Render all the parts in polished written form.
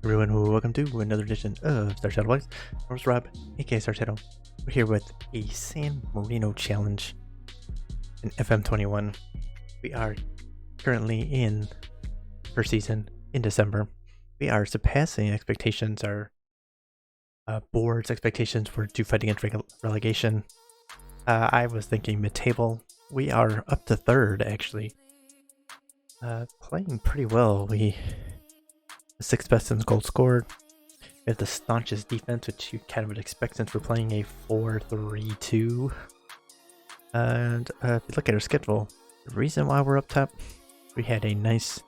Everyone, welcome to another edition of Star Shadow Vlogs. I'm Rob, aka Star Shadow. We're here with a San Marino challenge in FM21. We are currently in first season in December. We are surpassing expectations. Our board's expectations were to fight against relegation. I was thinking mid-table. We are up to third, actually. Playing pretty well. The sixth best in goals scored. We have the staunchest defense, which you kind of would expect since we're playing a 4-3-2. And if you look at our schedule, the reason why we're up top, we had a nice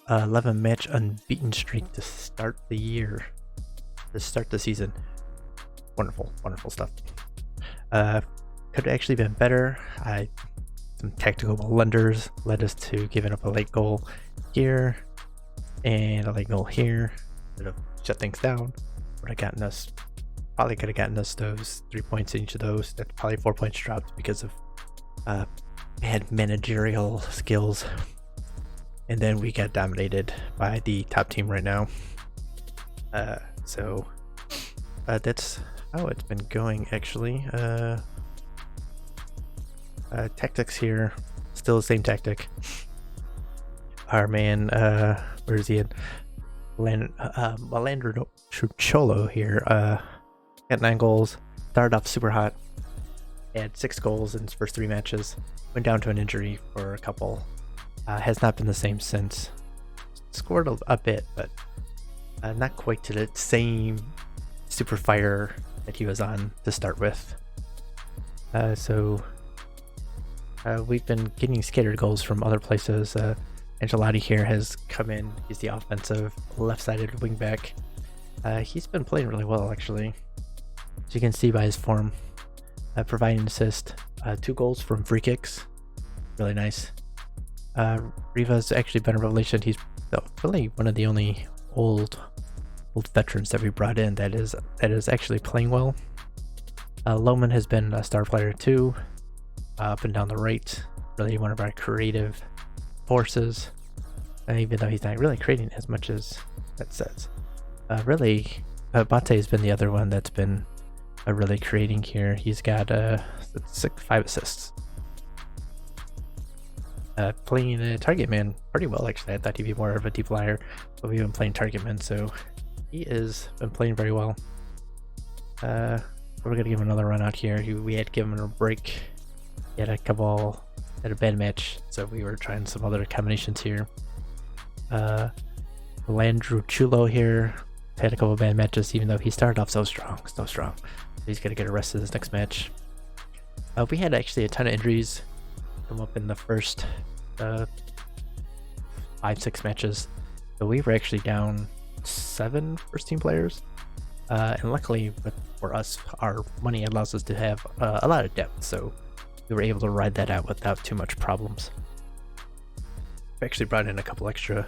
11-match unbeaten streak to start the year, to start the season. Wonderful, wonderful stuff. Could have actually been better. Some tactical blunders led us to giving up a late goal here and a late goal here. Could have shut things down. Would have gotten us, probably could have gotten us those 3 points in each of those. That's probably 4 points dropped because of bad managerial skills. And then we got dominated by the top team right now. So that's how it's been going, actually. Tactics here, still the same tactic. Our man, where is he at? Malandro Cholo here, got 9 goals, started off super hot, had 6 goals in his first 3 matches, went down to an injury for a couple, has not been the same since. Scored a bit, but not quite to the same super fire that he was on to start with. So we've been getting scattered goals from other places. Angelotti here has come in. He's the offensive left-sided wingback. He's been playing really well, actually, as you can see by his form. Providing assist, 2 goals from free kicks, really nice. Riva's actually been a revelation. He's really one of the only old veterans that we brought in that is actually playing well. Lohman has been a star player too, up and down the right. Really one of our creative forces, even though he's not really creating as much as that says. Bate has been the other one that's been really creating here. He's got 5 assists. Playing a target man pretty well, actually. I thought he'd be more of a deep flyer, but we've been playing target man, so he has been playing very well. We're gonna give him another run out here. We had given him a break. He had a bad match, so we were trying some other combinations here. Landru Chulo here had a couple of bad matches, even though he started off so strong. He's gonna get arrested this next match. We had actually a ton of injuries come up in the first 5-6 matches, so we were actually down 7 first team players. And luckily for us, our money allows us to have a lot of depth, so we were able to ride that out without too much problems. We actually brought in a couple extra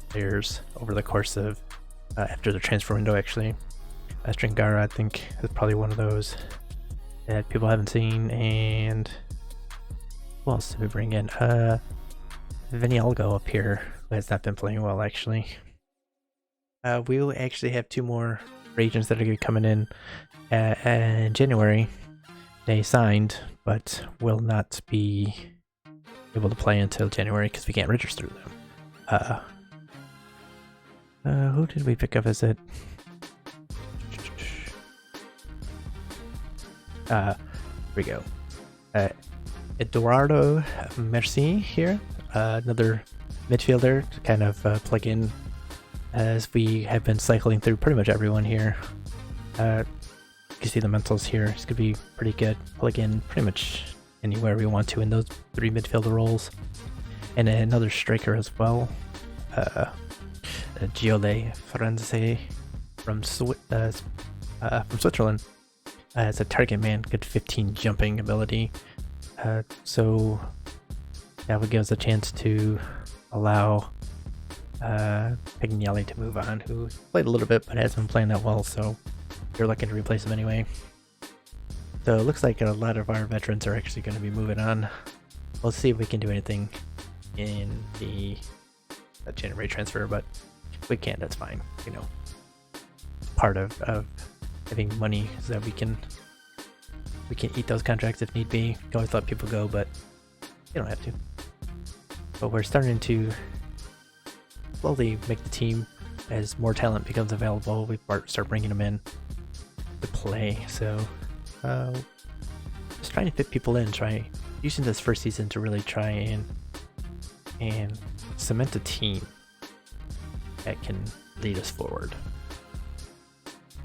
players over the course of after the transfer window, actually. Stringara, I think, is probably one of those that people haven't seen. And who else did we bring in? Vinialgo up here, who has not been playing well, actually. We will actually have 2 more agents that are going to be coming in January. They signed, but will not be able to play until January because we can't register them. Who did we pick up as it? Here we go. Eduardo Merci here, another midfielder to kind of plug in, as we have been cycling through pretty much everyone here. You can see the mentals here. It's gonna be pretty good. Plug in pretty much anywhere we want to in those 3 midfielder roles, and another striker as well. Giole Firenze from Switzerland as a target man, good 15 jumping ability. So that would give us a chance to allow Pignelli to move on, who played a little bit but hasn't been playing that well, so they're looking to replace him anyway. So it looks like a lot of our veterans are actually going to be moving on. We'll see if we can do anything in the generate transfer, but if we can't, that's fine. You know, part of having money is that we can eat those contracts if need be. You can always let people go, but you don't have to. But we're starting to slowly make the team as more talent becomes available. We start bringing them in to play. So just trying to fit people in. Try using this first season to really try and cement a team that can lead us forward.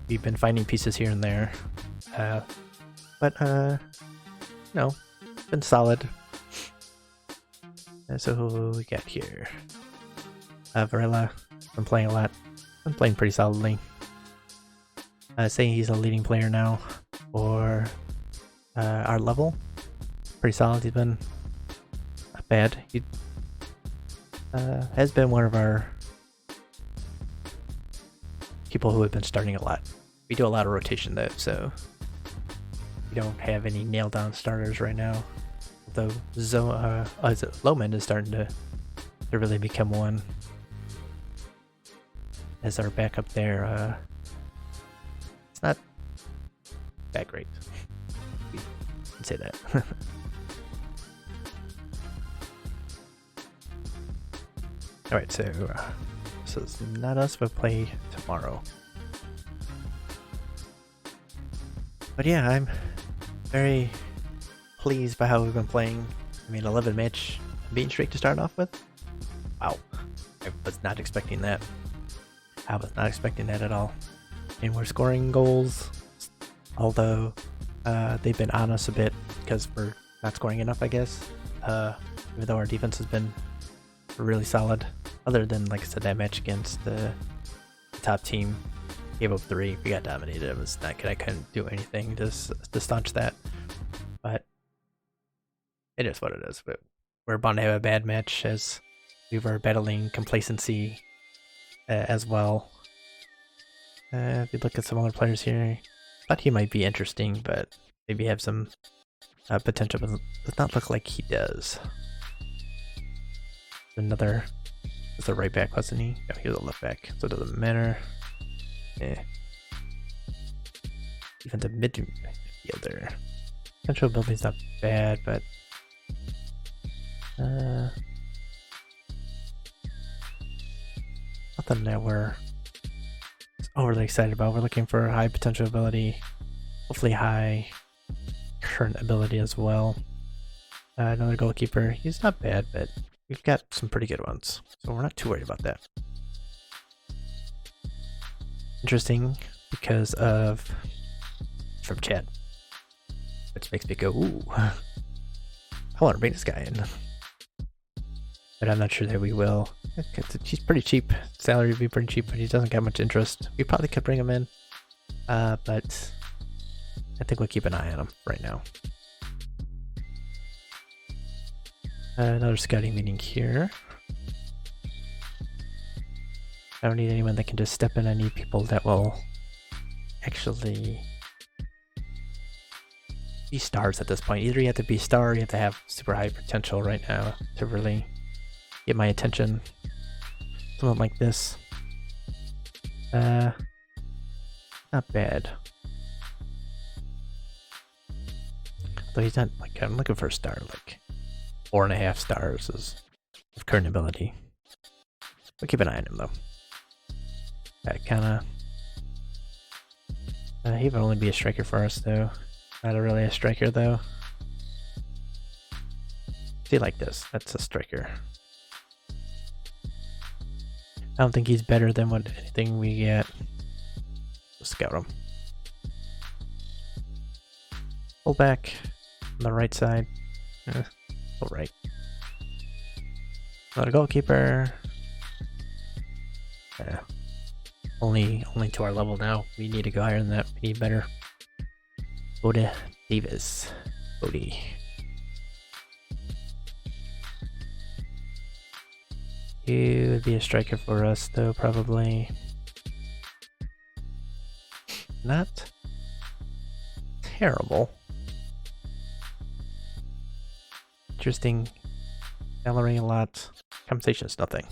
We've been finding pieces here and there, but no, it's been solid. So who we got here? Varela, been playing a lot. Been playing pretty solidly. Saying he's a leading player now for our level. Pretty solid. He's been not bad. He has been one of our people who have been starting a lot. We do a lot of rotation though, so we don't have any nailed down starters right now. Though Lowman is starting to really become one as our backup there. It's not that great. We can say that. Alright, so this is not us, but play tomorrow. But yeah, I'm very pleased by how we've been playing. I mean, 11 match unbeaten streak to start off with. Wow, I was not expecting that. I was not expecting that at all. And we're scoring goals, although they've been on us a bit because we're not scoring enough, I guess. Even though our defense has been really solid, other than, like I said, that match against the top team. Gave up 3, we got dominated. It was not good. I couldn't do anything to staunch that, but it is what it is. But we're bound to have a bad match as we were battling complacency as well. If you look at some other players here, thought he might be interesting, but maybe have some potential, but does not look like he does. Another was the right back, wasn't he? No, he was a left back, so it doesn't matter. Even the midfielder. Control ability's not bad, but nothing that we're overly excited about. We're looking for high potential ability, hopefully high current ability as well. Another goalkeeper. He's not bad, but we've got some pretty good ones, so we're not too worried about that. Interesting because of from chat, which makes me go, ooh, I want to bring this guy in, but I'm not sure that we will. He's pretty cheap. Salary would be pretty cheap, but he doesn't get much interest. We probably could bring him in, but I think we'll keep an eye on him right now. Another scouting meeting here. I don't need anyone that can just step in. I need people that will actually be stars at this point. Either you have to be star or you have to have super high potential right now to really get my attention. Something like this. Not bad. Though he's not, like, I'm looking for a star, like 4.5 stars is of current ability. We'll keep an eye on him though. That kinda he would only be a striker for us though. Not really a striker though. See, like this, that's a striker. I don't think he's better than what anything we get. We'll scout him. Pull back on the right side. All right. Not a goalkeeper. Yeah. Only to our level now. We need to go higher than that. We need better. Oda Davis. Odie. He would be a striker for us though, probably. Not terrible. Interesting. Salary a lot. Compensation is nothing.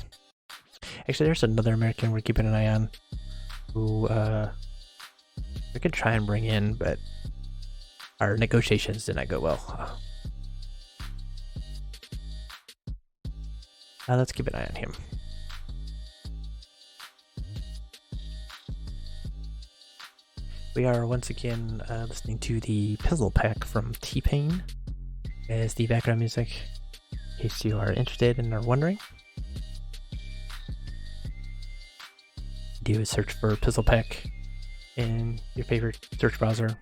Actually, there's another American we're keeping an eye on who we could try and bring in, but our negotiations did not go well. Let's keep an eye on him. We are once again listening to the Pizzle Pack from T-Pain as the background music, in case you are interested and are wondering. Do a search for Pizzle Pack in your favorite search browser,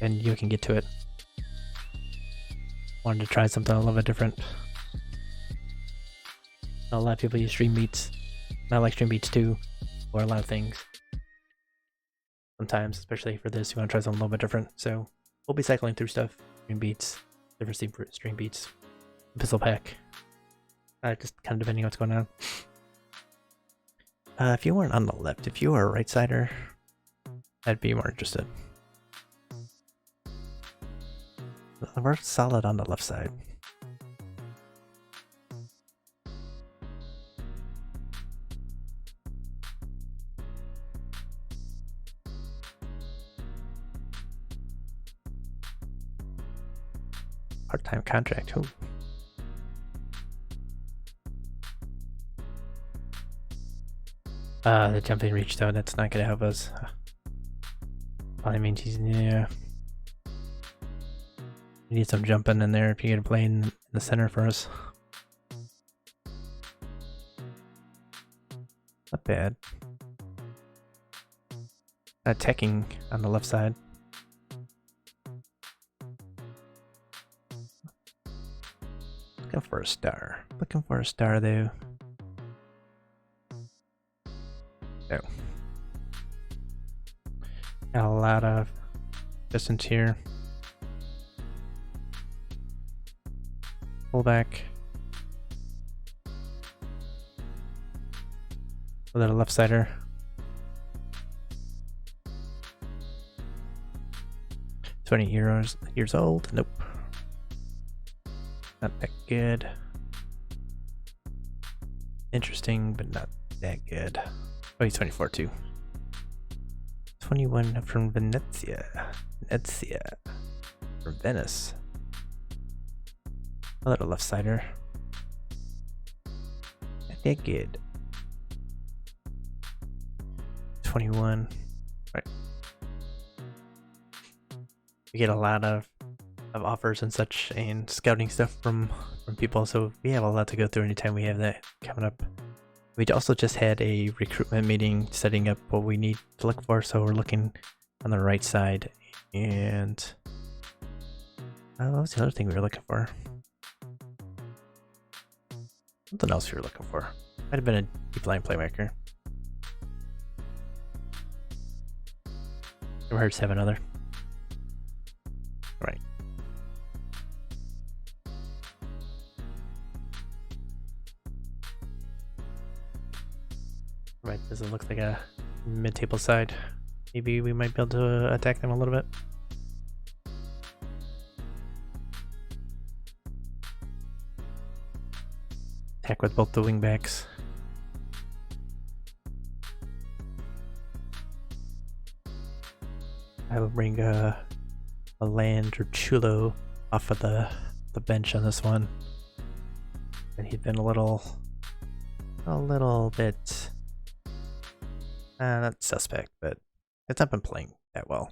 and you can get to it. Wanted to try something a little bit different. A lot of people use Stream Beats. I like Stream Beats too, or a lot of things. Sometimes, especially for this, you want to try something a little bit different. So we'll be cycling through stuff. Stream Beats, different Stream Beats, Pizzle Pack. Just kind of depending on what's going on. If you weren't on the left, if you were a right-sider, I'd be more interested. We're solid on the left side. Part-time contract, who? The jumping reach though, that's not gonna help us. Probably means he's, yeah. We need some jumping in there if you get a play in the center for us. Not bad. Attacking on the left side. Looking for a star. Looking for a star though. No. Got a lot of distance here. Pull back. A little left sider. years old. Nope. Not that good. Interesting, but not that good. Oh, he's 24 too. 21 from Venezia. From Venice. A little left sider. Not that good. 21. Right. We get a lot of offers and such and scouting stuff from people, so we have a lot to go through anytime we have that coming up. We also just had a recruitment meeting setting up what we need to look for, so we're looking on the right side. And what was the other thing we were looking for? Something else we were looking for. Might have been a deep line playmaker. Never hurts to have another. Right. Right, this looks like a mid-table side. Maybe we might be able to attack them a little bit. Attack with both the wingbacks. I will bring a Land or Chulo off of the bench on this one. And he's been a little bit not suspect, but it's not been playing that well.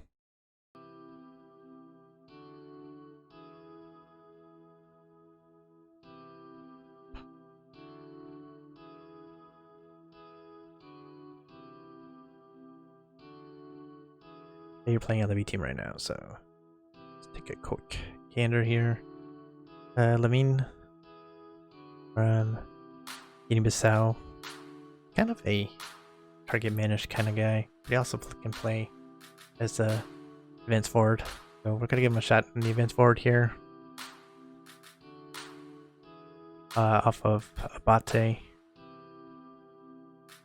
You're playing on the B team right now, so let's take a quick gander here. Lamine from Guinea-Bissau, kind of a target managed kind of guy. He also can play as a advanced forward, so we're gonna give him a shot in the advanced forward here. Off of Abate.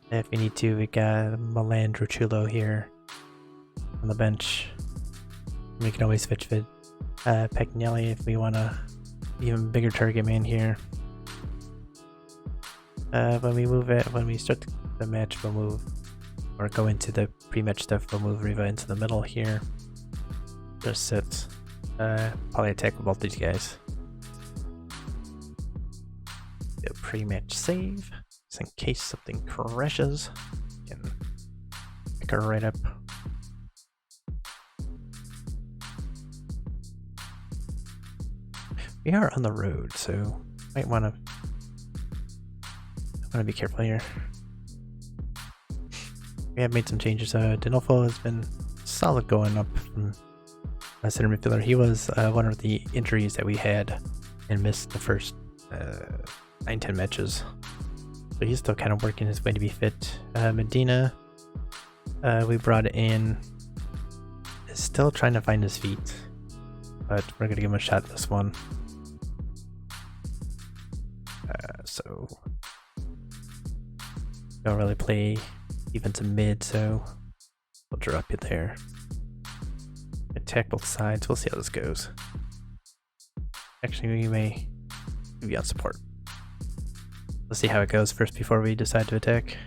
If we need to, we got Melandro Chulo here on the bench. We can always switch with Pegnelli if we want a even bigger target man here. when we start the match, we'll move, or go into the pre-match stuff, we'll move Riva into the middle here. Just sit. Probably attack with both these guys. Do a pre-match save, just in case something crashes. Can pick her right up. We are on the road, so might want to be careful here. We have made some changes. Denolfo has been solid going up from center midfielder. He was one of the injuries that we had and missed the first 9-10 matches. So he's still kind of working his way to be fit. Medina, we brought in, is still trying to find his feet, but we're going to give him a shot in this one. So don't really play defensive mid, so we'll drop you there. Attack both sides. We'll see how this goes. Actually, we may be on support. Let's see how it goes first before we decide to attack.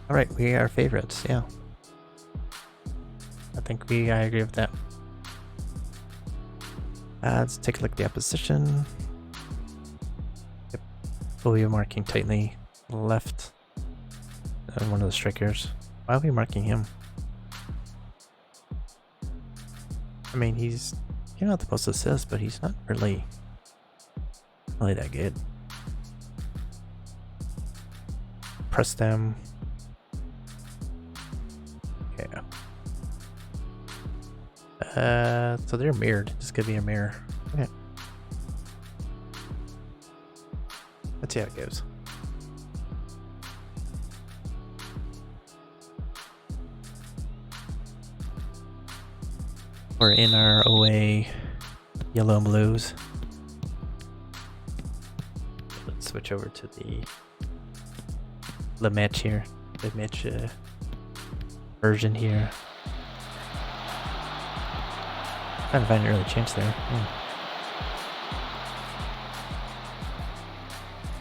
Alright, we are favorites, yeah. I think I agree with that. Let's take a look at the opposition. Yep. We'll be marking tightly left. One of the strikers. Why are we marking him? I mean, he's not the most assist, but he's not really that good. Press them. Yeah. So they're mirrored. This could be a mirror. Okay. Let's see how it goes. We're in our away yellow and blues. Let's switch over to the match here. The match version here. Trying to find an early chance there.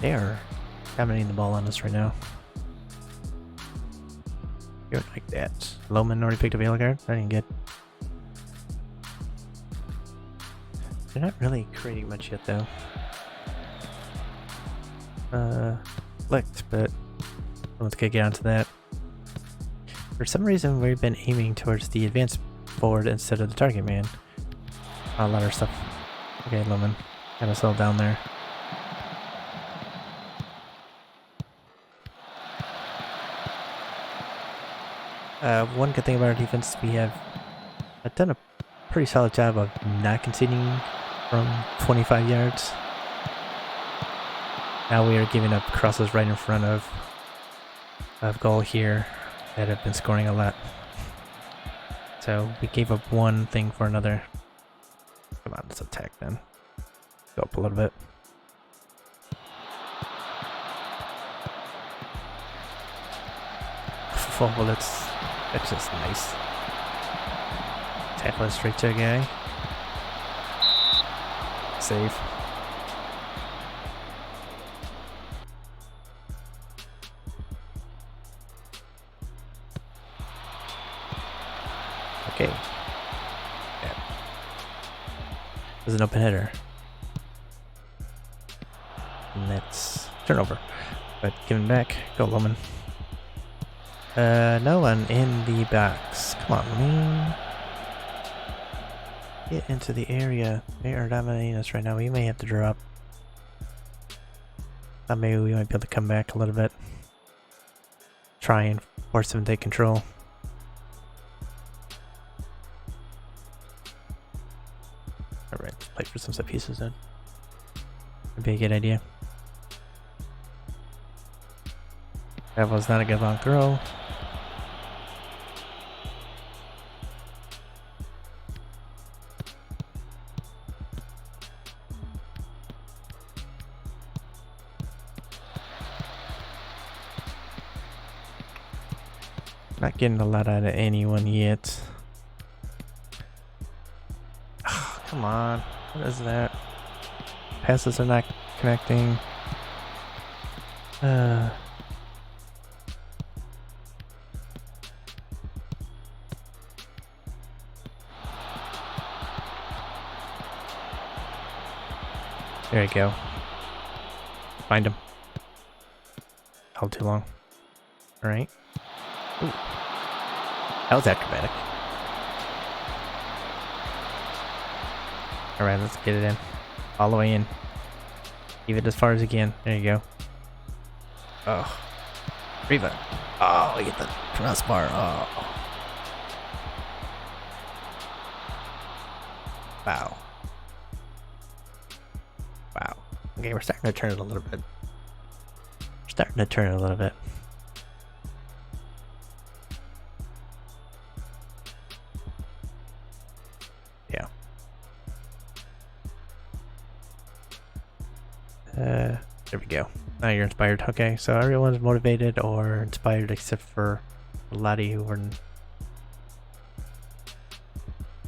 They are dominating the ball on us right now. Good like that. Lohman already picked up yellow card. I didn't get. They're not really creating much yet though. Flicked, but let's get onto that. For some reason we've been aiming towards the advanced forward instead of the target man. A lot of stuff. Okay, Lohman. Gotta settle down there. One good thing about our defense, we have done a pretty solid job of not conceding from 25 yards. Now we are giving up crosses right in front of goal here that have been scoring a lot. So we gave up one thing for another. Come on, let's attack then. Go up a little bit. Oh, well, that's just nice. Tackle it straight to a guy. Save. Okay. Yeah. There's an open header. And that's turnover. But give him back. Go, Lohman. No one in the box. Come on, man. Get into the area. They are dominating us right now. We may have to drop. Maybe we might be able to come back a little bit. Try and force them to take control. Alright, let's play for some set pieces then. Would be a good idea. That was not a good long throw. Not getting a lot out of anyone yet. Oh, come on. What is that? Passes are not connecting. There you go. Find him. Held too long. Alright. Ooh. That was acrobatic. Alright, let's get it in. All the way in. Leave it as far as you can. There you go. Oh. Riva. Oh, we get the crossbar. Oh. Wow. Wow. Okay, we're starting to turn it a little bit. We're starting to turn it a little bit. Yeah. There we go. Now you're inspired. Okay, so everyone's motivated or inspired except for Lottie, who were.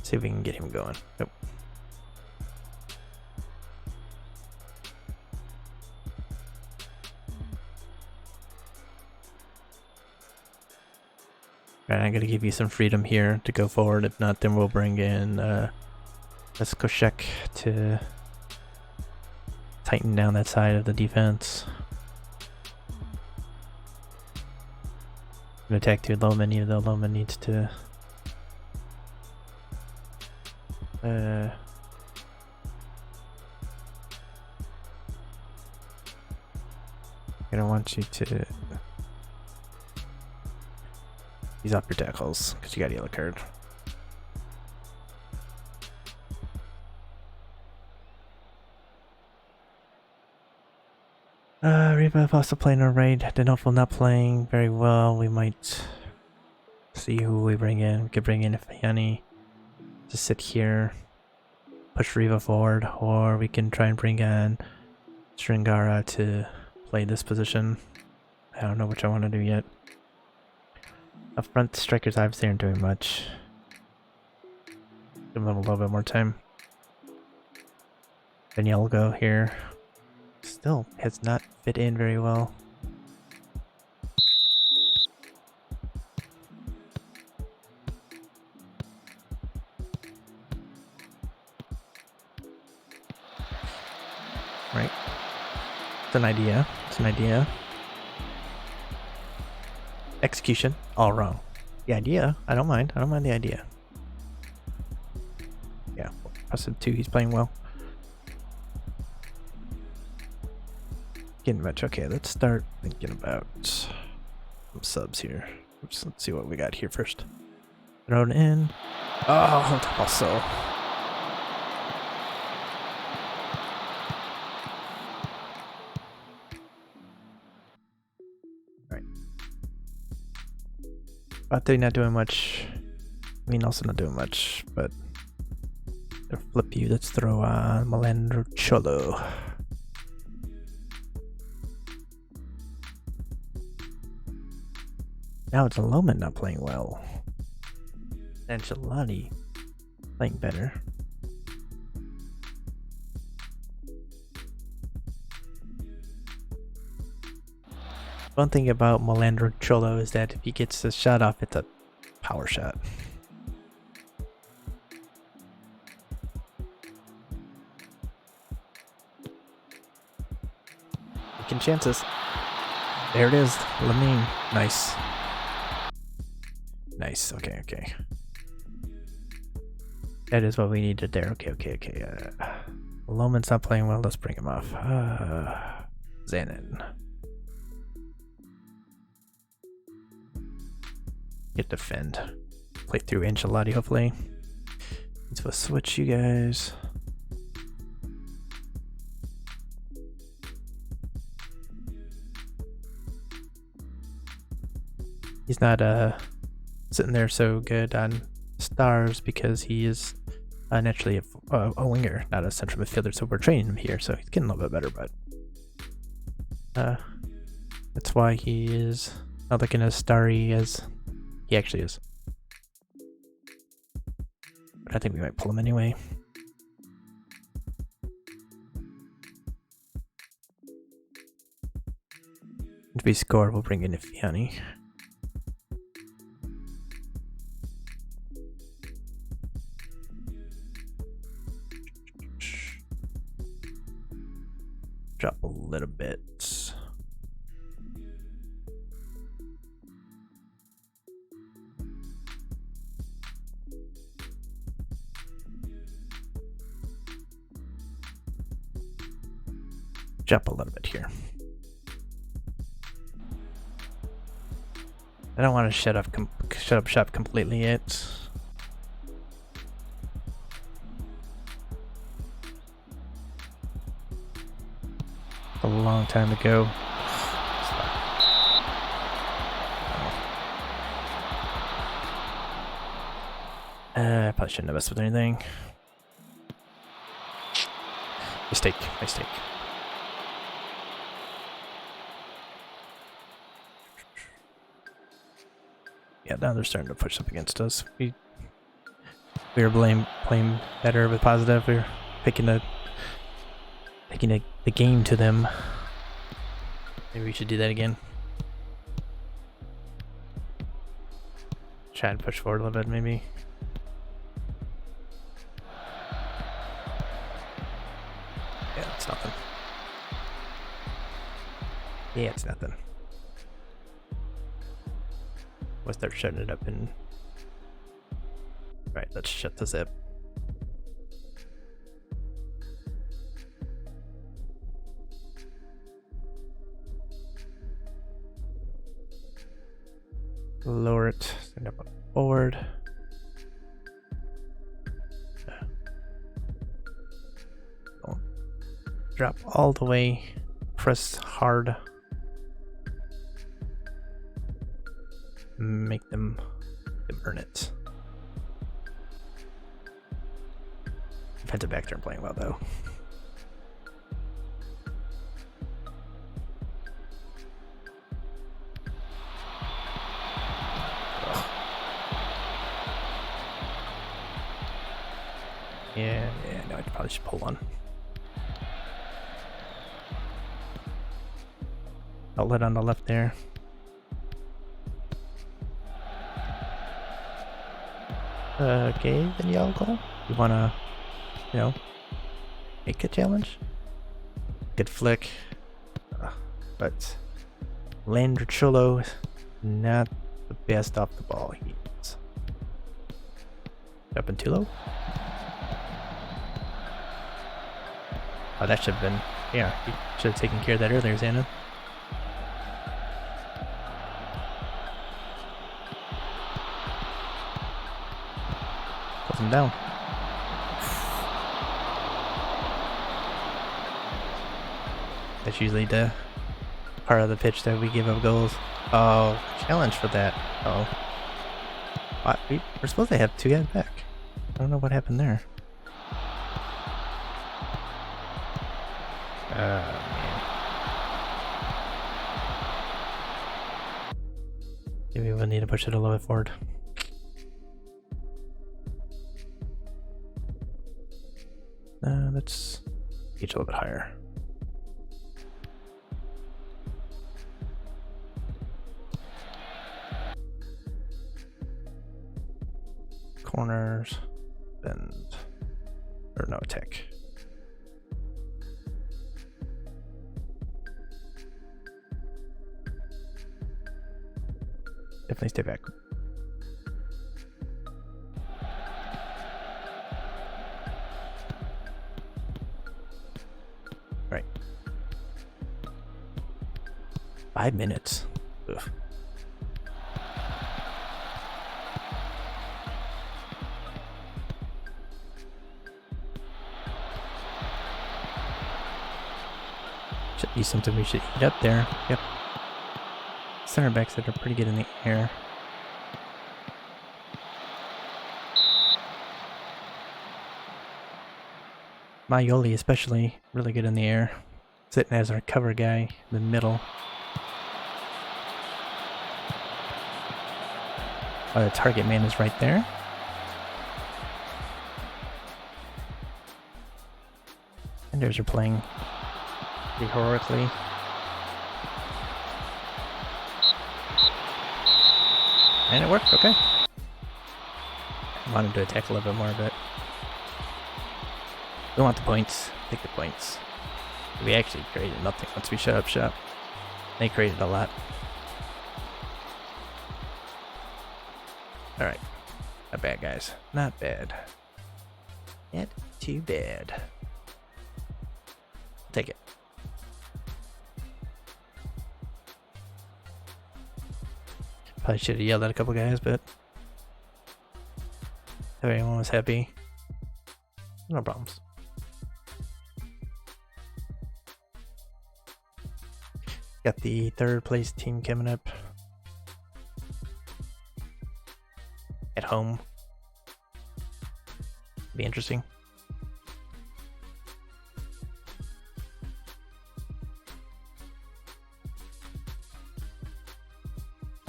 See if we can get him going. Nope. Alright, I'm gonna give you some freedom here to go forward. If not, then we'll bring in Leskoshek to tighten down that side of the defense. An attack to Loma, even though Loma needs to I don't want you to use up your tackles because you got a yellow card. Reba also playing alright. Denofel not playing very well. We might see who we bring in. We could bring in Fiani to sit here, push Riva forward, or we can try and bring in Stringara to play this position. I don't know which I want to do yet. Up front, the strikers obviously aren't doing much. Give them a little bit more time. Danielle will go here. Still has not fit in very well. Right. It's an idea. It's an idea. Execution, all wrong. The idea, I don't mind. I don't mind the idea. Yeah, +2, he's playing well. Getting much. Okay, let's start thinking about some subs here. Let's see what we got here first. Throw it in. Oh, also. Alright. Bate not doing much. I mean, also not doing much, but they'll flip you. Let's throw on Malandro Cholo. Now it's Loman not playing well. Ancelotti playing better. One thing about Malandro Cholo is that if he gets the shot off, it's a power shot. Taking chances. There it is. Lamine. Nice. Nice. Okay, okay. That is what we needed there. Okay, okay, okay. Loman's not playing well. Let's bring him off. Zanin. Get defend. Play through Ancelotti, hopefully. Let's switch you guys. He's not sitting there so good on stars because he is naturally a winger, not a central midfielder. So we're training him here, so he's getting a little bit better. But that's why he is not looking as starry as he actually is. But I think we might pull him anyway. If we score, we'll bring in Ifiani. Drop a little bit. Drop a little bit here. I don't want to shut up shop completely yet. A long time ago. I probably shouldn't have messed with anything. Mistake. Yeah, now they're starting to push up against us. We were playing better with positive. We were taking the game to them. Maybe we should do that again. Try and push forward a little bit, maybe. Yeah, it's nothing. Yeah, it's nothing. We'll start shutting it up and... Right, let's shut the zip. Lower it, stand up forward. Don't drop all the way, press hard. Make them earn it. Defensive back turn playing well though. Yeah, no, I probably should pull one. Outlet on the left there. Okay, then y'all go. You wanna, make a challenge? Good flick. But Landercholo, not the best off the ball. He's up and too low. Oh, that should have been, yeah, you should have taken care of that earlier, Xanon. Close him down. That's usually the part of the pitch that we give up goals. Oh, challenge for that. Oh. We're supposed to have two guys back. I don't know what happened there. Man. Maybe we'll need to push it a little bit forward. Let's reach a little bit higher. Corners, bend, or no, attack. Definitely stay back. Right. 5 minutes. Ugh. Should be something we should eat up there. Yep. Center backs that are pretty good in the air. Maioli especially really good in the air. Sitting as our cover guy in the middle. The target man is right there. Defenders are playing pretty heroically. And it worked, okay. I wanted to attack a little bit more, but we want the points. Take the points. We actually created nothing once we shut up shop. They created a lot. Alright. Not bad, guys. Not bad. Not too bad. Take it. Probably should have yelled at a couple guys, but everyone was happy. No problems. Got the third place team coming up at home. Be interesting.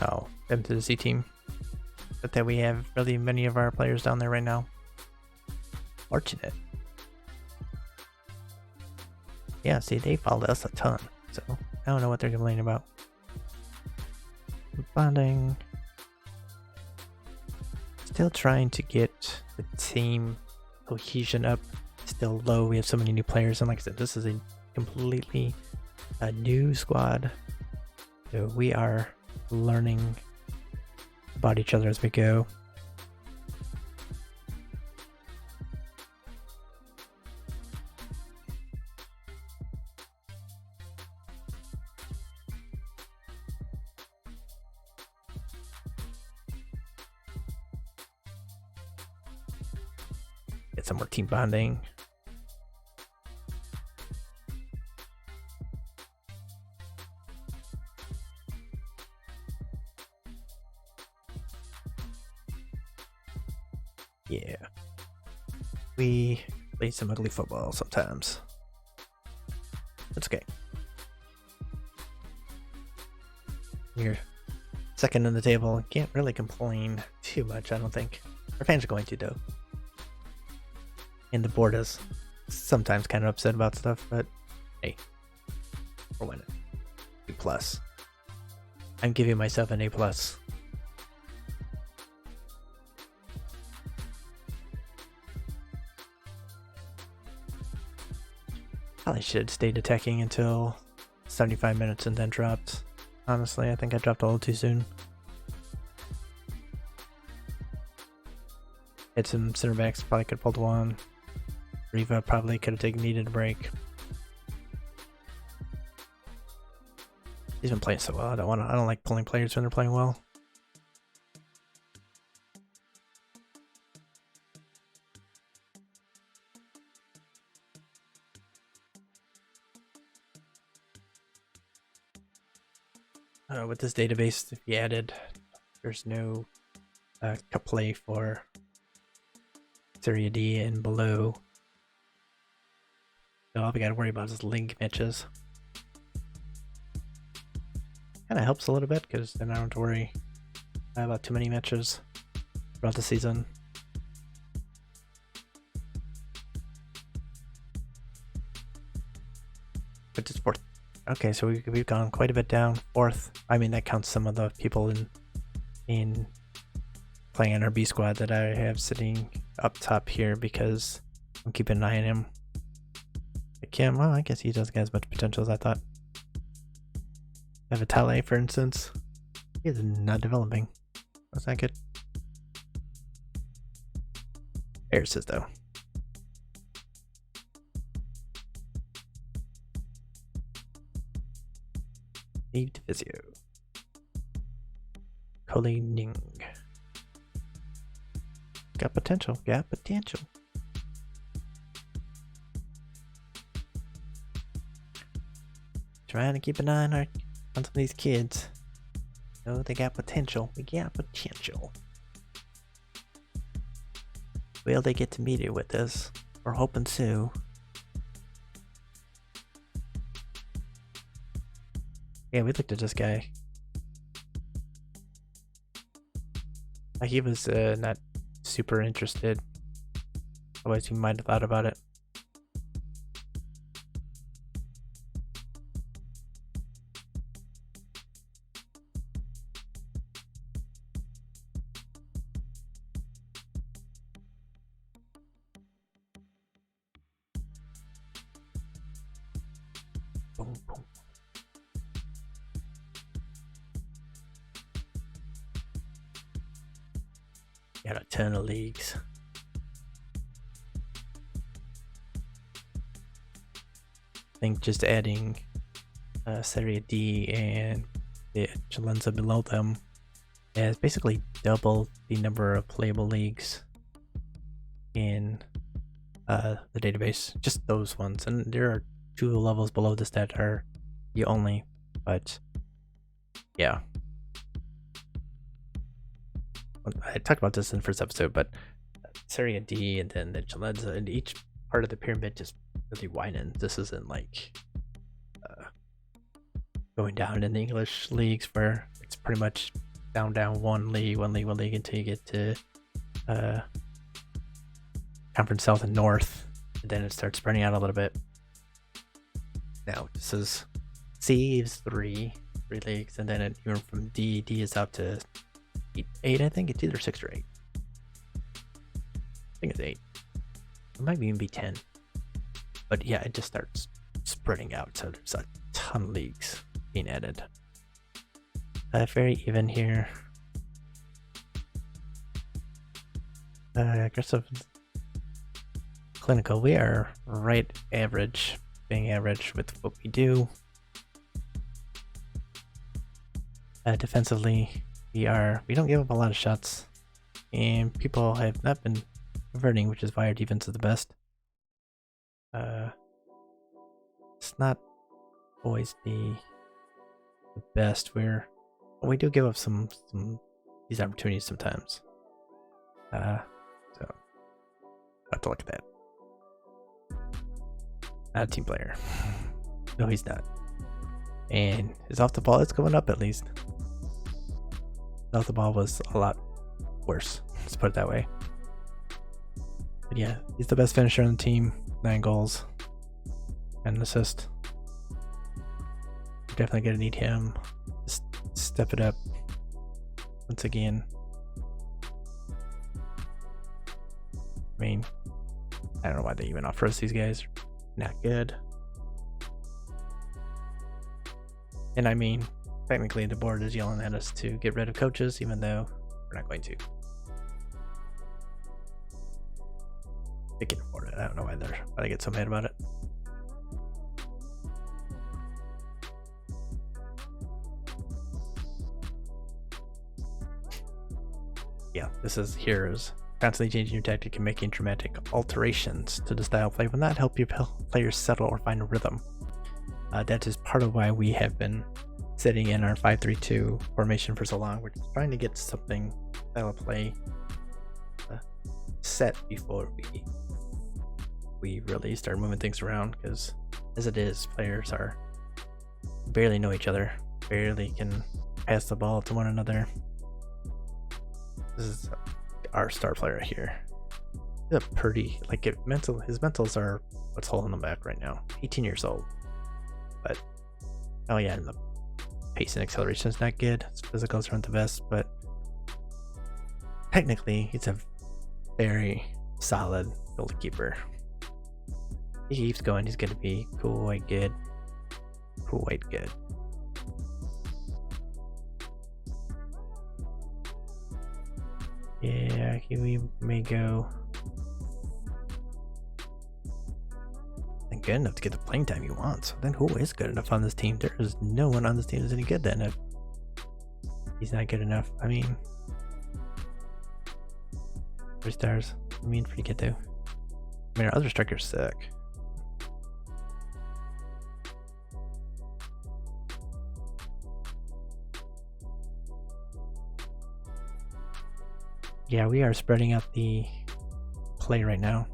Oh, them to the C team. But that we have really many of our players down there right now. Fortunate. Yeah, see, they followed us a ton, so I don't know what they're complaining about. Bonding. Still trying to get the team cohesion up. Still low. We have so many new players, and like I said, this is a completely new squad. So we are learning about each other as we go. Get some more team bonding. Yeah. We play some ugly football sometimes. That's okay. You're second in the table. Can't really complain too much, I don't think. Our fans are going to, though. And the board is sometimes kind of upset about stuff, but hey, we're winning. A+. I'm giving myself an A+. Probably should have stayed attacking until 75 minutes and then dropped. Honestly, I think I dropped a little too soon. Hit some center backs, probably could have pulled one. Riva probably could have needed a break. He's been playing so well. I don't like pulling players when they're playing well. With this database, if you added, there's no cup play for Serie D and below. So all we gotta worry about is league matches. Kinda helps a little bit because then I don't have to worry about too many matches throughout the season. But just fourth. Okay, so we've gone quite a bit down. Fourth. I mean, that counts some of the people in playing on our B squad that I have sitting up top here because I'm keeping an eye on him. Kim, well, I guess he doesn't get as much potential as I thought. Vitale, for instance, he is not developing. That's not good. Harris is, though. Steve DeVizio. Coley Ning. Got potential. Got potential. Trying to keep an eye on some of these kids. Oh, they got potential. We got potential. Will they get to meet it with us? We're hoping so. Yeah, we looked at this guy. He was not super interested. Otherwise, he might have thought about it. Boom, boom. Got a ton of leagues. I think just adding Serie D and the Eccellenza below them has basically doubled the number of playable leagues in the database. Just those ones, and there are 2 levels below this that are the only. But yeah, I talked about this in the first episode, but Serie D and then the Eccellenza, and each part of the pyramid just really widens. This isn't like going down in the English leagues where it's pretty much down one league until you get to Conference South and North, and then it starts spreading out a little bit. Now this is C is three leagues, and then it went from D is out to 8. I think it's either 6 or 8. I think it's 8. It might even be 10. But yeah, it just starts spreading out, so there's a ton of leagues being added. Very even here. Aggressive, clinical. We are right average, being average with what we do. Defensively, we don't give up a lot of shots, and people have not been converting, which is why our defense is the best. It's not always the best. We do give up some these opportunities sometimes. So I have to look at that. Not a team player. No, he's not. And his off the ball is going up at least. Off the ball was a lot worse. Let's put it that way. But yeah, he's the best finisher on the team. 9 goals and an assist. We're definitely gonna need him. Just step it up once again. I mean, I don't know why they even offer us these guys. Not good. And I mean, technically the board is yelling at us to get rid of coaches, even though we're not going to. They can afford it. I don't know why they get so mad about it. Yeah, this is heroes. Constantly changing your tactic and making dramatic alterations to the style play will not help your players settle or find a rhythm. That is part of why we have been sitting in our 5-3-2 formation for so long. We're trying to get something style play set before we really start moving things around, because as it is, players barely know each other, barely can pass the ball to one another. This is our star player here. He's a pretty, his mentals are what's holding him back right now. 18 years old. But oh yeah, and the pace and acceleration is not good. His physicals aren't the best, but technically he's a very solid goalkeeper. He keeps going, he's gonna be cool, white, good. Cool, white, good. Yeah, we may go. And good enough to get the playing time you want. So then who is good enough on this team? There is no one on this team that's any good then if he's not good enough. I mean, 3 stars. I mean, pretty good though. I mean, our other striker's sick. Yeah, we are spreading out the play right now.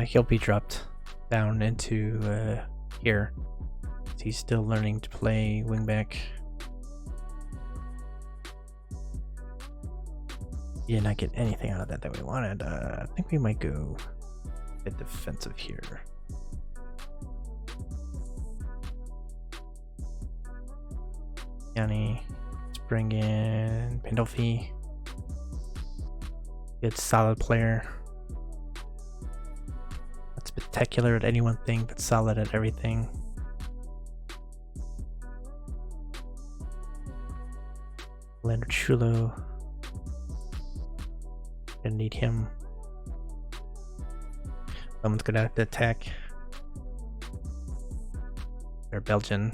He'll be dropped down into here. He's still learning to play wingback. He did not get anything out of that we wanted. I think we might go a bit defensive here. Yanni, let's bring in Pandolfi. Good solid player. Not spectacular at any one thing, but solid at everything. Leonard Chulo. Gonna need him. Someone's gonna have to attack. They're Belgian.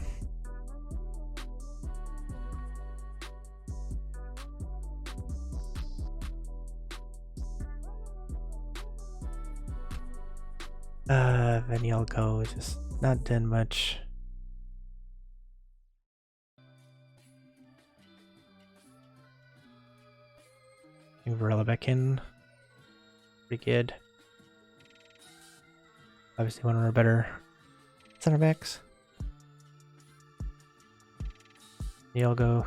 Vanielko is just not done much. Bring Varela back in. Pretty good. Obviously one of our better center backs. Vanielko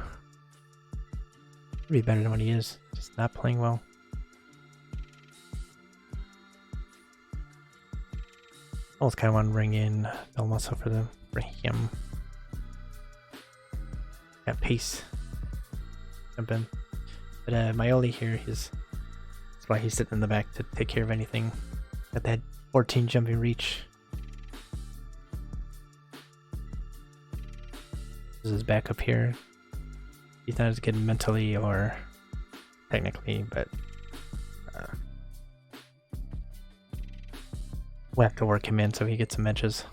could be better than what he is. Just not playing well. Almost kind of want to bring in Belmoso for him. Got pace. Jump in. But Maioli here, that's why he's sitting in the back to take care of anything. Got that 14 jumping reach. This is his backup here. He's not as good mentally or technically, but we'll have to work him in so he gets some edges.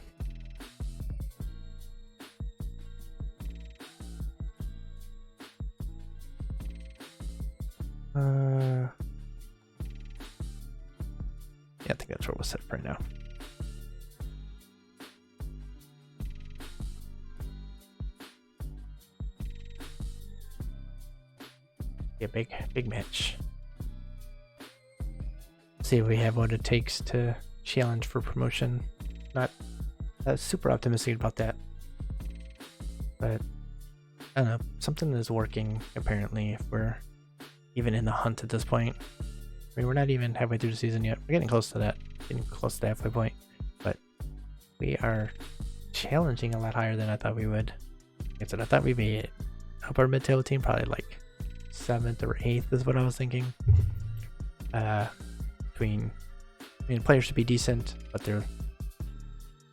Yeah, I think that's where we'll set up right now. Yeah, big match. See if we have what it takes to challenge for promotion. Not super optimistic about that, but I don't know, something is working apparently if we're even in the hunt at this point. I mean, we're not even halfway through the season yet. We're getting close to that, getting close to the halfway point, but we are challenging a lot higher than I thought we would. Like I said, I thought we'd be upper mid-table team, probably like 7th or 8th is what I was thinking. Players should be decent, but they're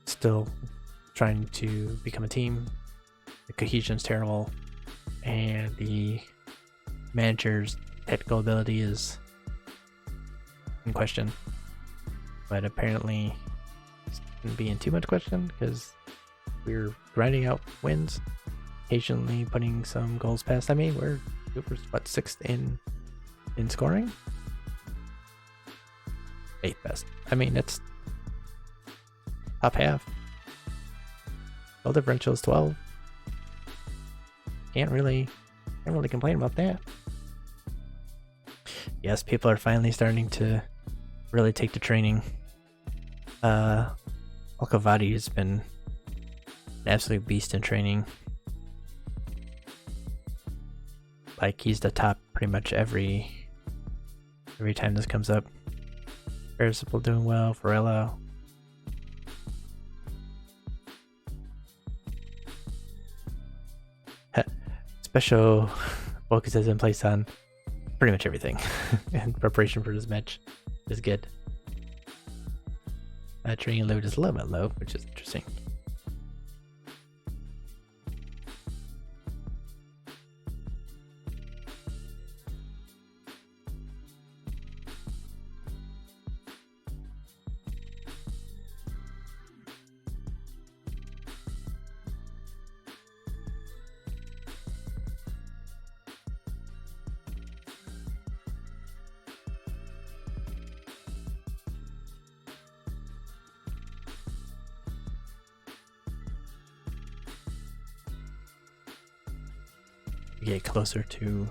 still trying to become a team. The cohesion's terrible, and the manager's technical ability is in question. But apparently, it shouldn't be in too much question because we're grinding out wins, occasionally putting some goals past. I mean, we're what, 6th in scoring? 8th best. I mean, it's top half. Goal differential is 12. Can't really complain about that. Yes, people are finally starting to really take to training. Alcavati has been an absolute beast in training. Like, he's the top pretty much every time this comes up. Parisiple doing well, Varela. Special focus has been placed on pretty much everything in preparation for this match. Is good. Training load is a little bit low, which is interesting. Get closer to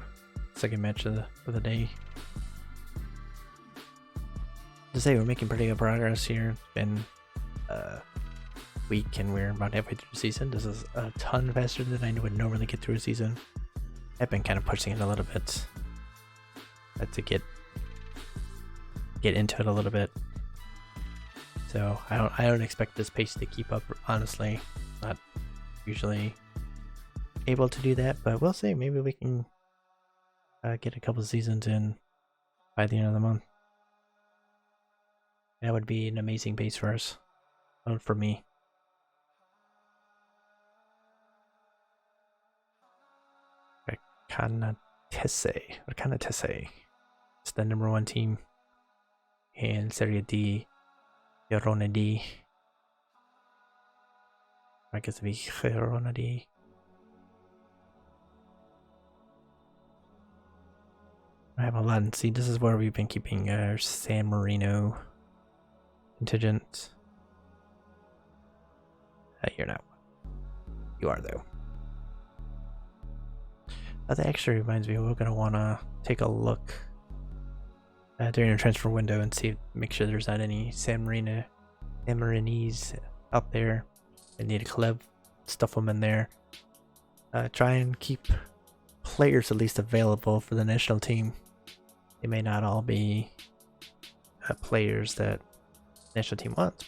second match of the day. To say we're making pretty good progress here. It's been week, and we're about halfway through the season. This is a ton faster than I would normally get through a season. I've been kind of pushing it a little bit to get into it a little bit. So I don't expect this pace to keep up. Honestly, not usually able to do that, but we'll see. Maybe we can get a couple seasons in by the end of the month. That would be an amazing pace for us, for me. Canatese. It's the number 1 team in Serie D, Girona D. I guess it'd be Girona D. I have a lot, and see, this is where we've been keeping our San Marino contingent. You're not. You are, though. That actually reminds me, we're going to want to take a look during our transfer window and see, make sure there's not any San Marinese out there. I need a club, stuff them in there. Try and keep players at least available for the national team. They may not all be players that the national team wants,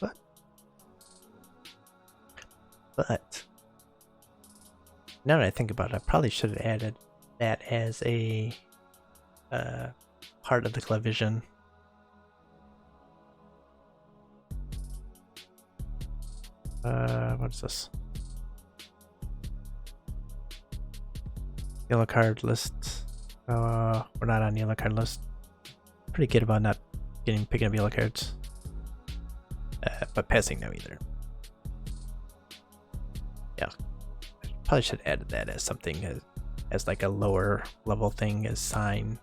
but now that I think about it, I probably should have added that as a part of the club vision. What is this? Yellow card list. We're not on the yellow card list. Pretty good about not picking up yellow cards. But passing no either. Yeah. Probably should add that as something as like a lower level thing, as sign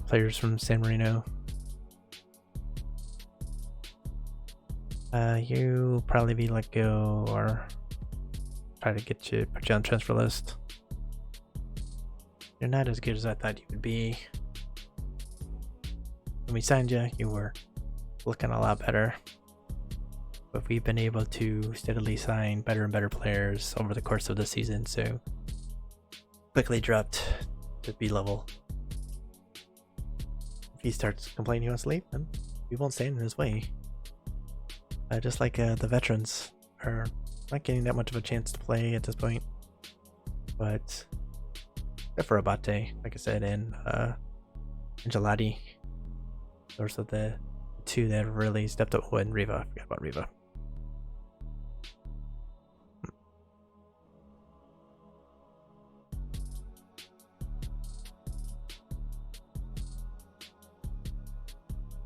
players from San Marino. You probably be let go, or try to put you on transfer list. You're not as good as I thought you would be. When we signed you, you were looking a lot better. But we've been able to steadily sign better and better players over the course of the season, so quickly dropped to B level. If he starts complaining he wants to leave, then we won't stand in his way. Just like the veterans are not getting that much of a chance to play at this point. But except for Abate, like I said, and Gelati, those are the 2 that have really stepped up. Oh, and Riva, I forgot about Riva.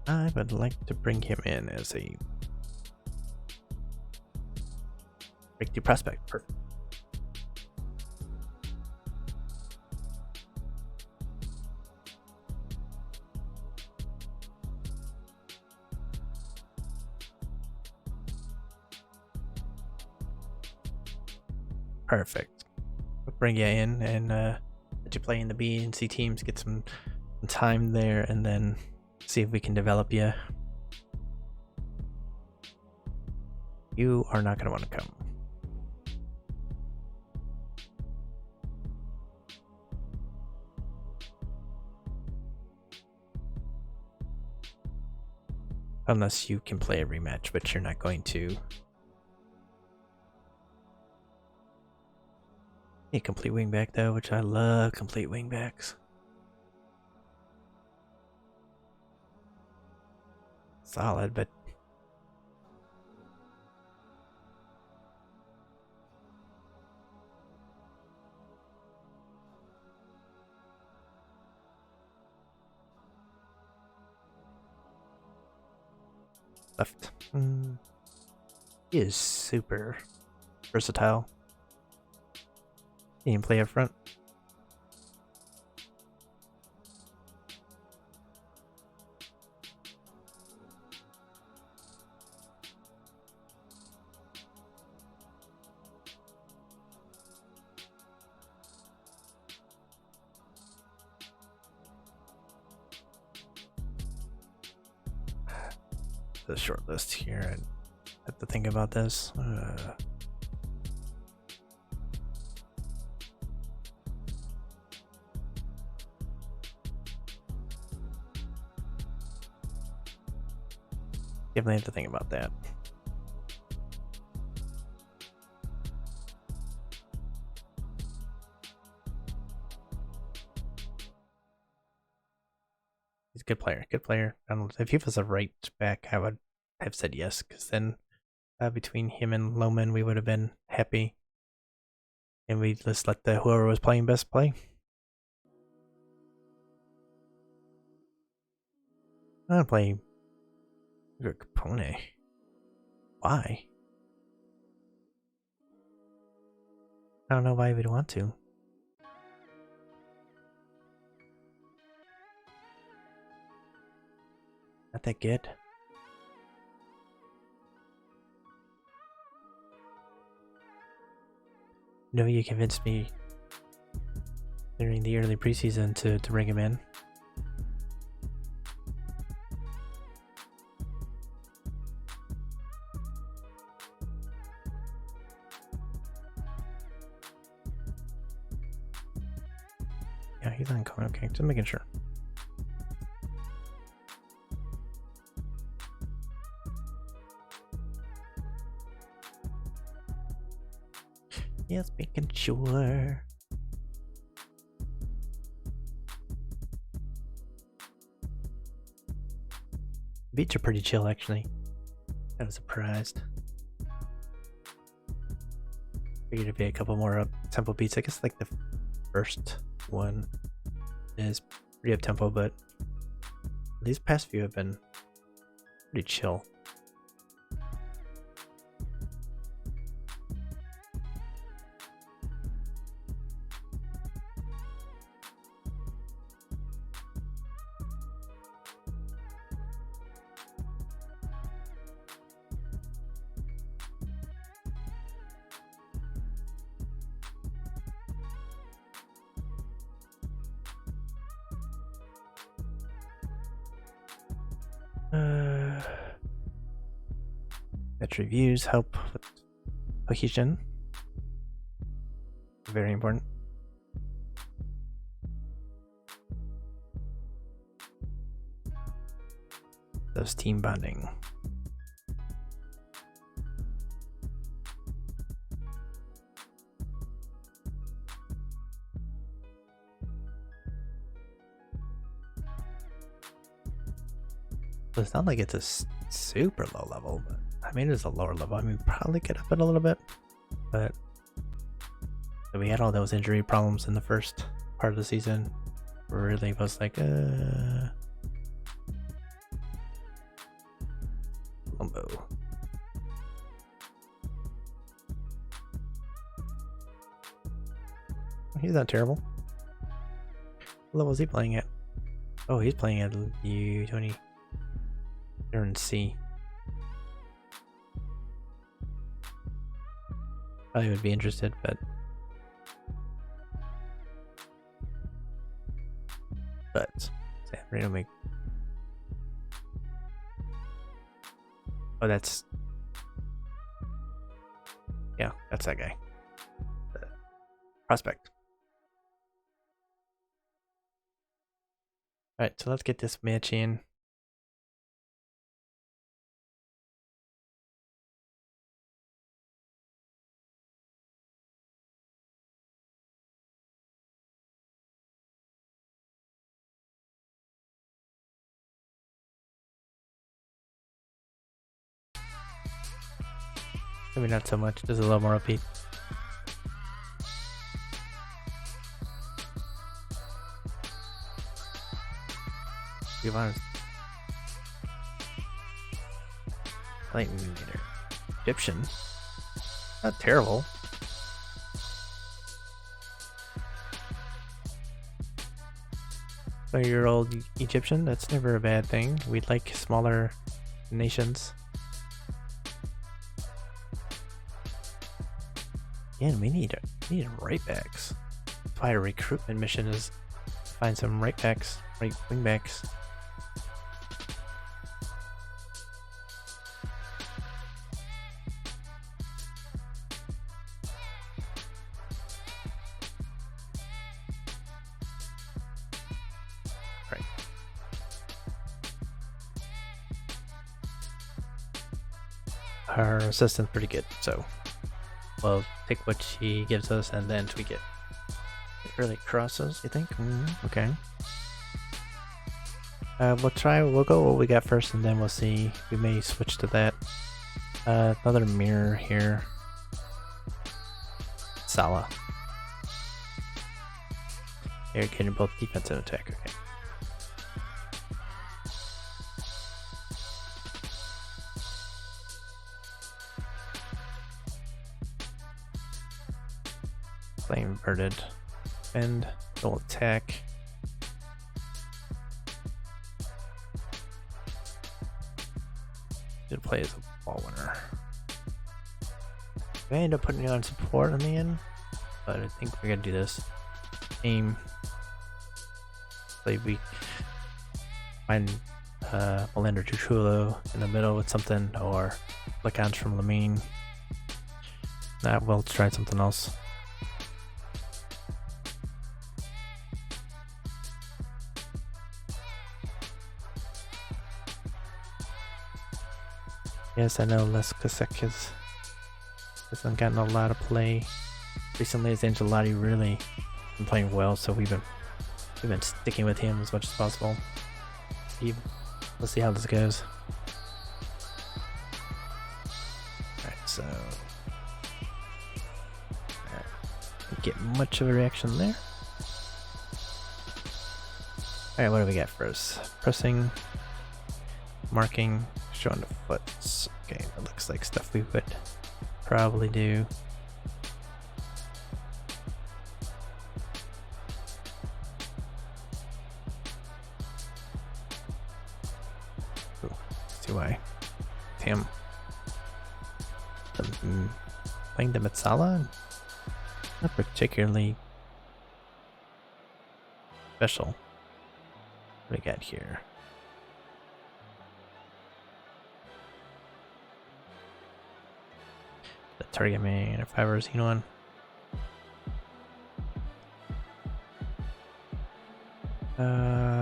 I would like to bring him in as a breakthrough prospect. Perfect. Perfect. We'll bring you in and let you play in the B and C teams, get some time there, and then see if we can develop you. You are not going to want to come. Unless you can play a rematch, but you're not going to. A complete wingback though, which I love complete wingbacks. Solid, but left. He is super versatile. He can play up front. The short list here, and have to think about this. Definitely have to think about that. He's a good player. Good player. I don't know, if he was a right back, I would have said yes, because then between him and Loman, we would have been happy, and we just let the whoever was playing best play. I'm gonna play Capone. Why? I don't know why we'd want to. Not that good. No, you convinced me during the early preseason to bring him in. Yeah, he's on cone. Okay, just making sure. Yes, making sure. Beats are pretty chill, actually. I was surprised. Figured it'd be a couple more up tempo beats. I guess like the first one is pretty up tempo, but these past few have been pretty chill. Match reviews help with cohesion. Very important. Those team bonding. So it's not like it's a super low level, but I mean it's a lower level. I mean probably get up it a little bit, but so we had all those injury problems in the first part of the season. Really was like Lumbo. He's not terrible. What level is he playing at? Oh, he's playing at U20. They're in C. Probably would be interested, but San Marino make. Oh, that's yeah, that's that guy. Prospect. All right, so let's get this match in. Maybe not so much, just a little more upbeat. To be honest. Lightning Gator. Egyptian. Not terrible. Year-old Egyptian, that's never a bad thing. We'd like smaller nations. Again, we need right backs. That's why a recruitment mission is to find some right backs, right wing backs. our assistant's pretty good, so we'll take what she gives us and then tweak it. It really crosses, you think? Okay. We'll go what we got first and then we'll see. We may switch to that. Another mirror here. Sala. You're getting both defense and attack, okay. Play inverted. Bend. Double attack. Should play as a ball winner. I end up putting you on support in the end, but I think we're gonna do this. Aim. Play weak. Find Melinda Chuchulo in the middle with something, or Flickons from Lamine. Nah, we'll try something else. Yes, I know Les Kasek hasn't gotten a lot of play recently. As Angelotti really been playing well, so we've been sticking with him as much as possible. Let's see how this goes. Alright, so didn't get much of a reaction there. Alright, what do we got first? Pressing, marking, showing the foots. Okay, that looks like stuff we would probably do. Ooh, see why. Damn. Playing the Metsala? Not particularly special. What do we got here? The target main, if I ever seen one.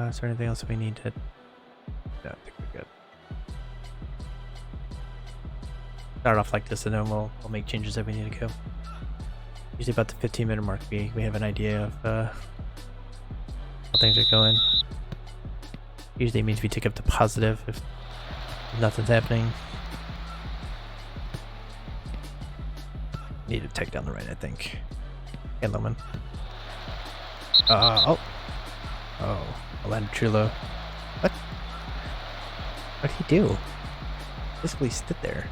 Is there anything else we need to? No, I think we're good. Start off like this, and then we'll make changes if we need to go. Usually about the 15-minute mark, we have an idea of how things are going. Usually it means we take up the positive if nothing's happening. Need to take down the right, I think. And Lemon. Oh, Alan Chulo. What? What'd he do? Basically stood there.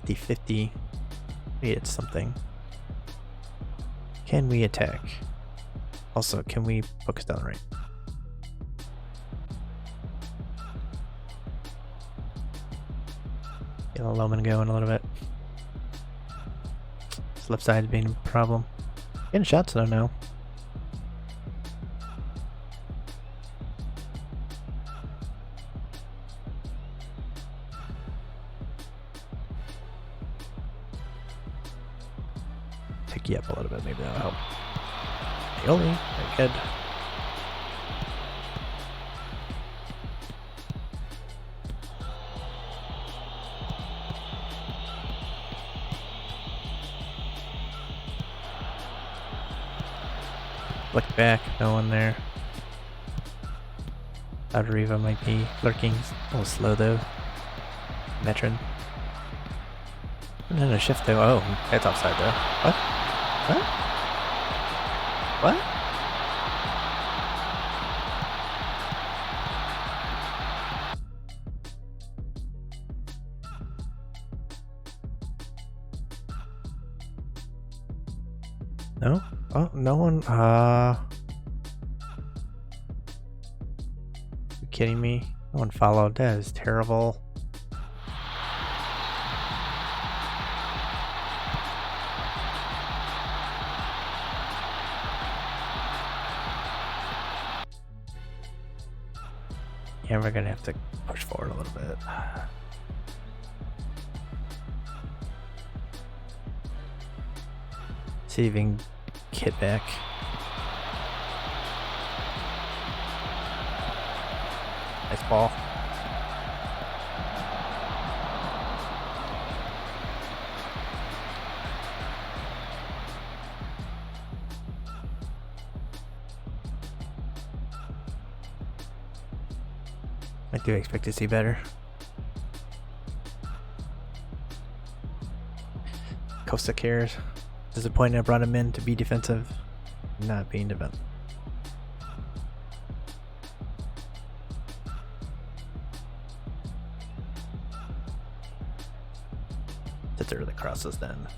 D50. We hit something. Can we attack? Also, can we focus down the right? Get a Loman going a little bit. This left side being a problem. Getting shots though now. Take you up a little bit, maybe that'll help. Aioli, very good. Look back, no one there. Adriva might be lurking. A little slow though. Veteran. And then a shift though. Oh, that's offside though. What? What? What? No? Oh, no one. You kidding me? No one followed. That is terrible. Yeah, we're gonna have to push forward a little bit. See if we can get back. Nice ball. I do expect to see better. Costa cares. Disappointed I brought him in to be defensive, not being defensive. That's early crosses then.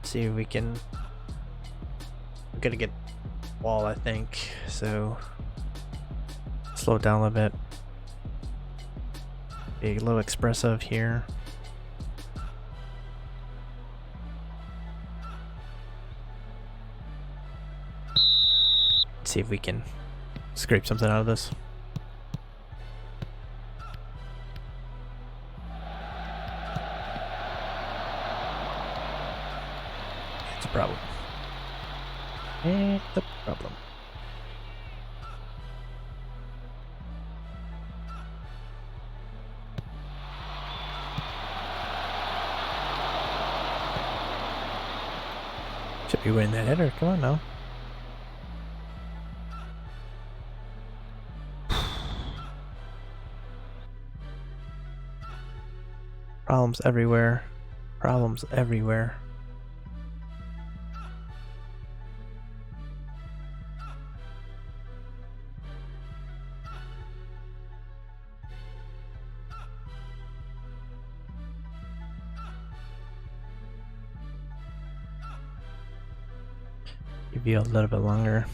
See if we can. We're gonna get wall, I think. So slow it down a little bit. Be a little expressive here. See if we can scrape something out of this. It's a problem. It's a problem. Should be winning that header. Come on now. Problems everywhere. Problems everywhere. Give you a little bit longer.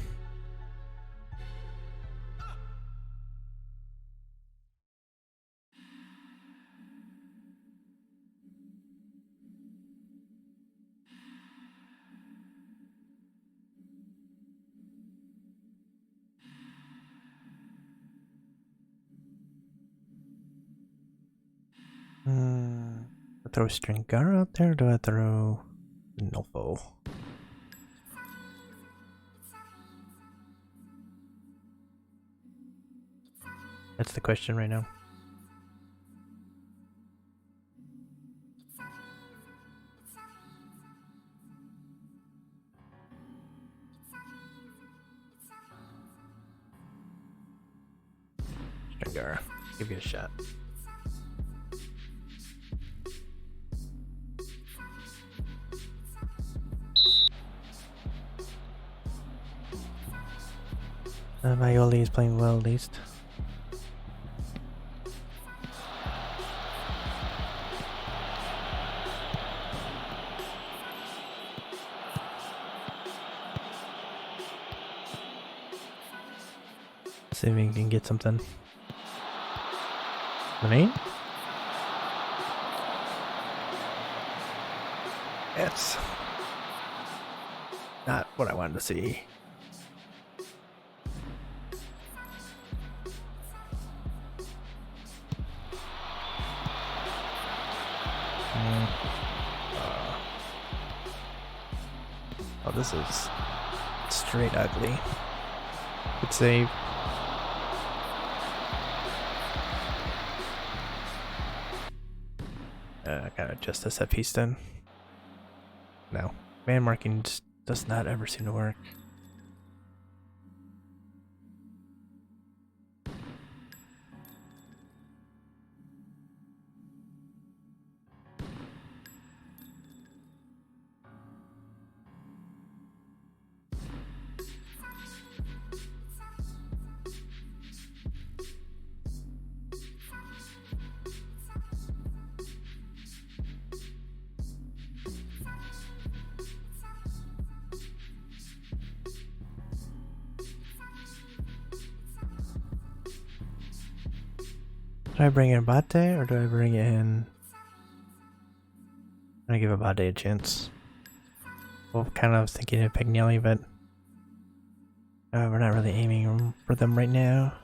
I throw Stringer out there, or do I throw Nofo? That's the question right now. Stringer, give you a shot. Maioli is playing well at least. See if we can get something. Money? It's not what I wanted to see. Oh, this is straight ugly. Good save. I gotta adjust this set piece then. No. Man marking just does not ever seem to work. Do I bring in Abate or do I bring in... I'm gonna give Abate a chance. Well, kind of thinking of Pignelli, but we're not really aiming for them right now.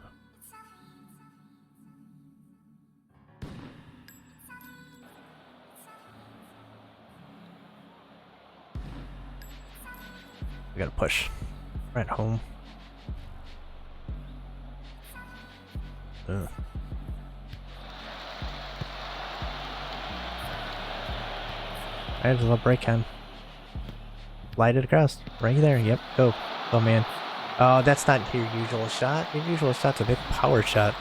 We gotta push right home. Ugh. There's a little break on. Slide it across. Right there. Yep. Go. Oh, man. Oh, that's not your usual shot. Your usual shot's a big power shot.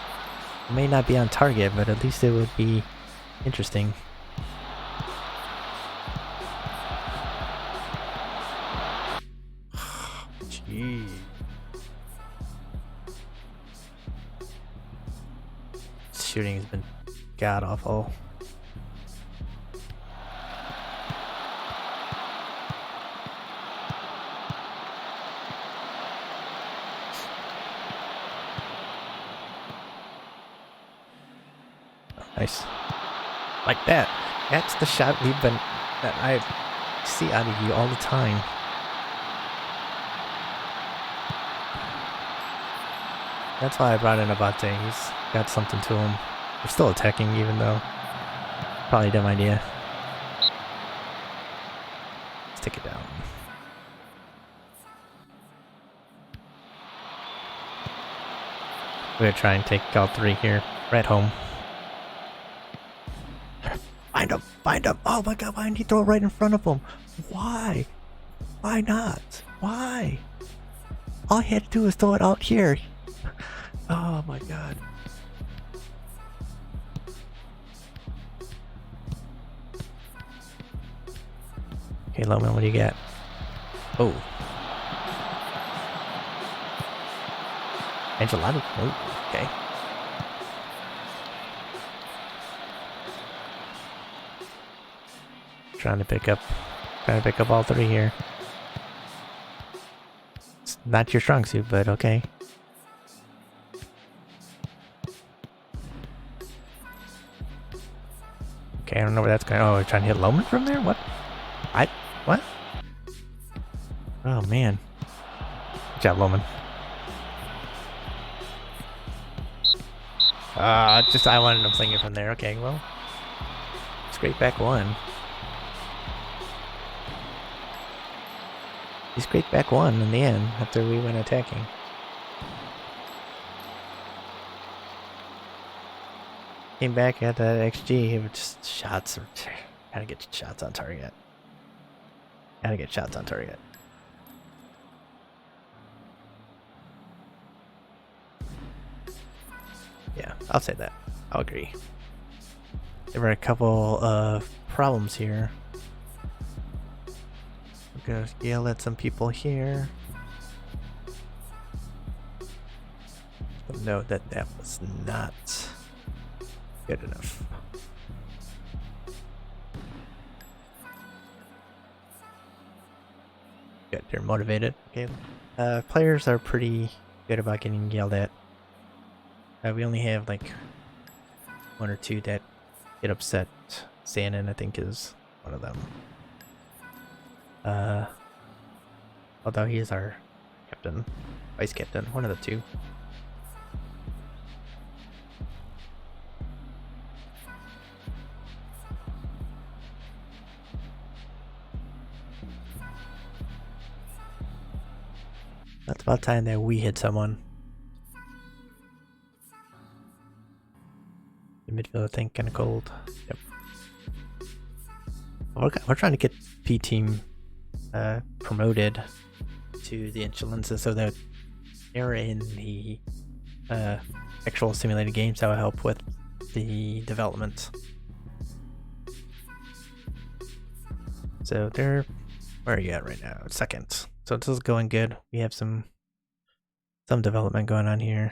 It may not be on target, but at least it would be interesting. Jeez. Shooting has been god awful. Nice. Like that. That's the shot that I see out of you all the time. That's why I brought in Abate. He's got something to him. We're still attacking even though. Probably a dumb idea. Let's take it down. We're gonna try and take all three here. Right at home. Find him! Find him! Oh my god, why didn't he throw it right in front of him? Why? Why not? Why? All he had to do was throw it out here. Oh my god. Okay, Loman, what do you got? Oh. Enchilada? Oh, okay. Trying to pick up all three here. It's not your strong suit, but okay. Okay, I don't know where that's going. Oh, we're trying to hit Loman from there? What? What? Oh man. Good job, Loman. I wanted him flinging from there. Okay, well. Scrape back one. He scraped back one in the end after we went attacking. Came back at that XG, it was just shots. Gotta get shots on target. Gotta get shots on target. Yeah, I'll say that. I'll agree. There were a couple of problems here. We're gonna yell at some people here. Note that was not good enough. Good, they're motivated. Okay. Players are pretty good about getting yelled at. We only have like one or two that get upset. Shannon, I think, is one of them. Although he is our captain, vice captain, one of the two. It's about time that we hit someone. The midfield, I think, kind of cold. Yep. We're trying to get P team promoted to the Enchilenza so that they're in the actual simulated games that will help with the development. So they're, where are you at right now? Second. So this is going good. We have some development going on here.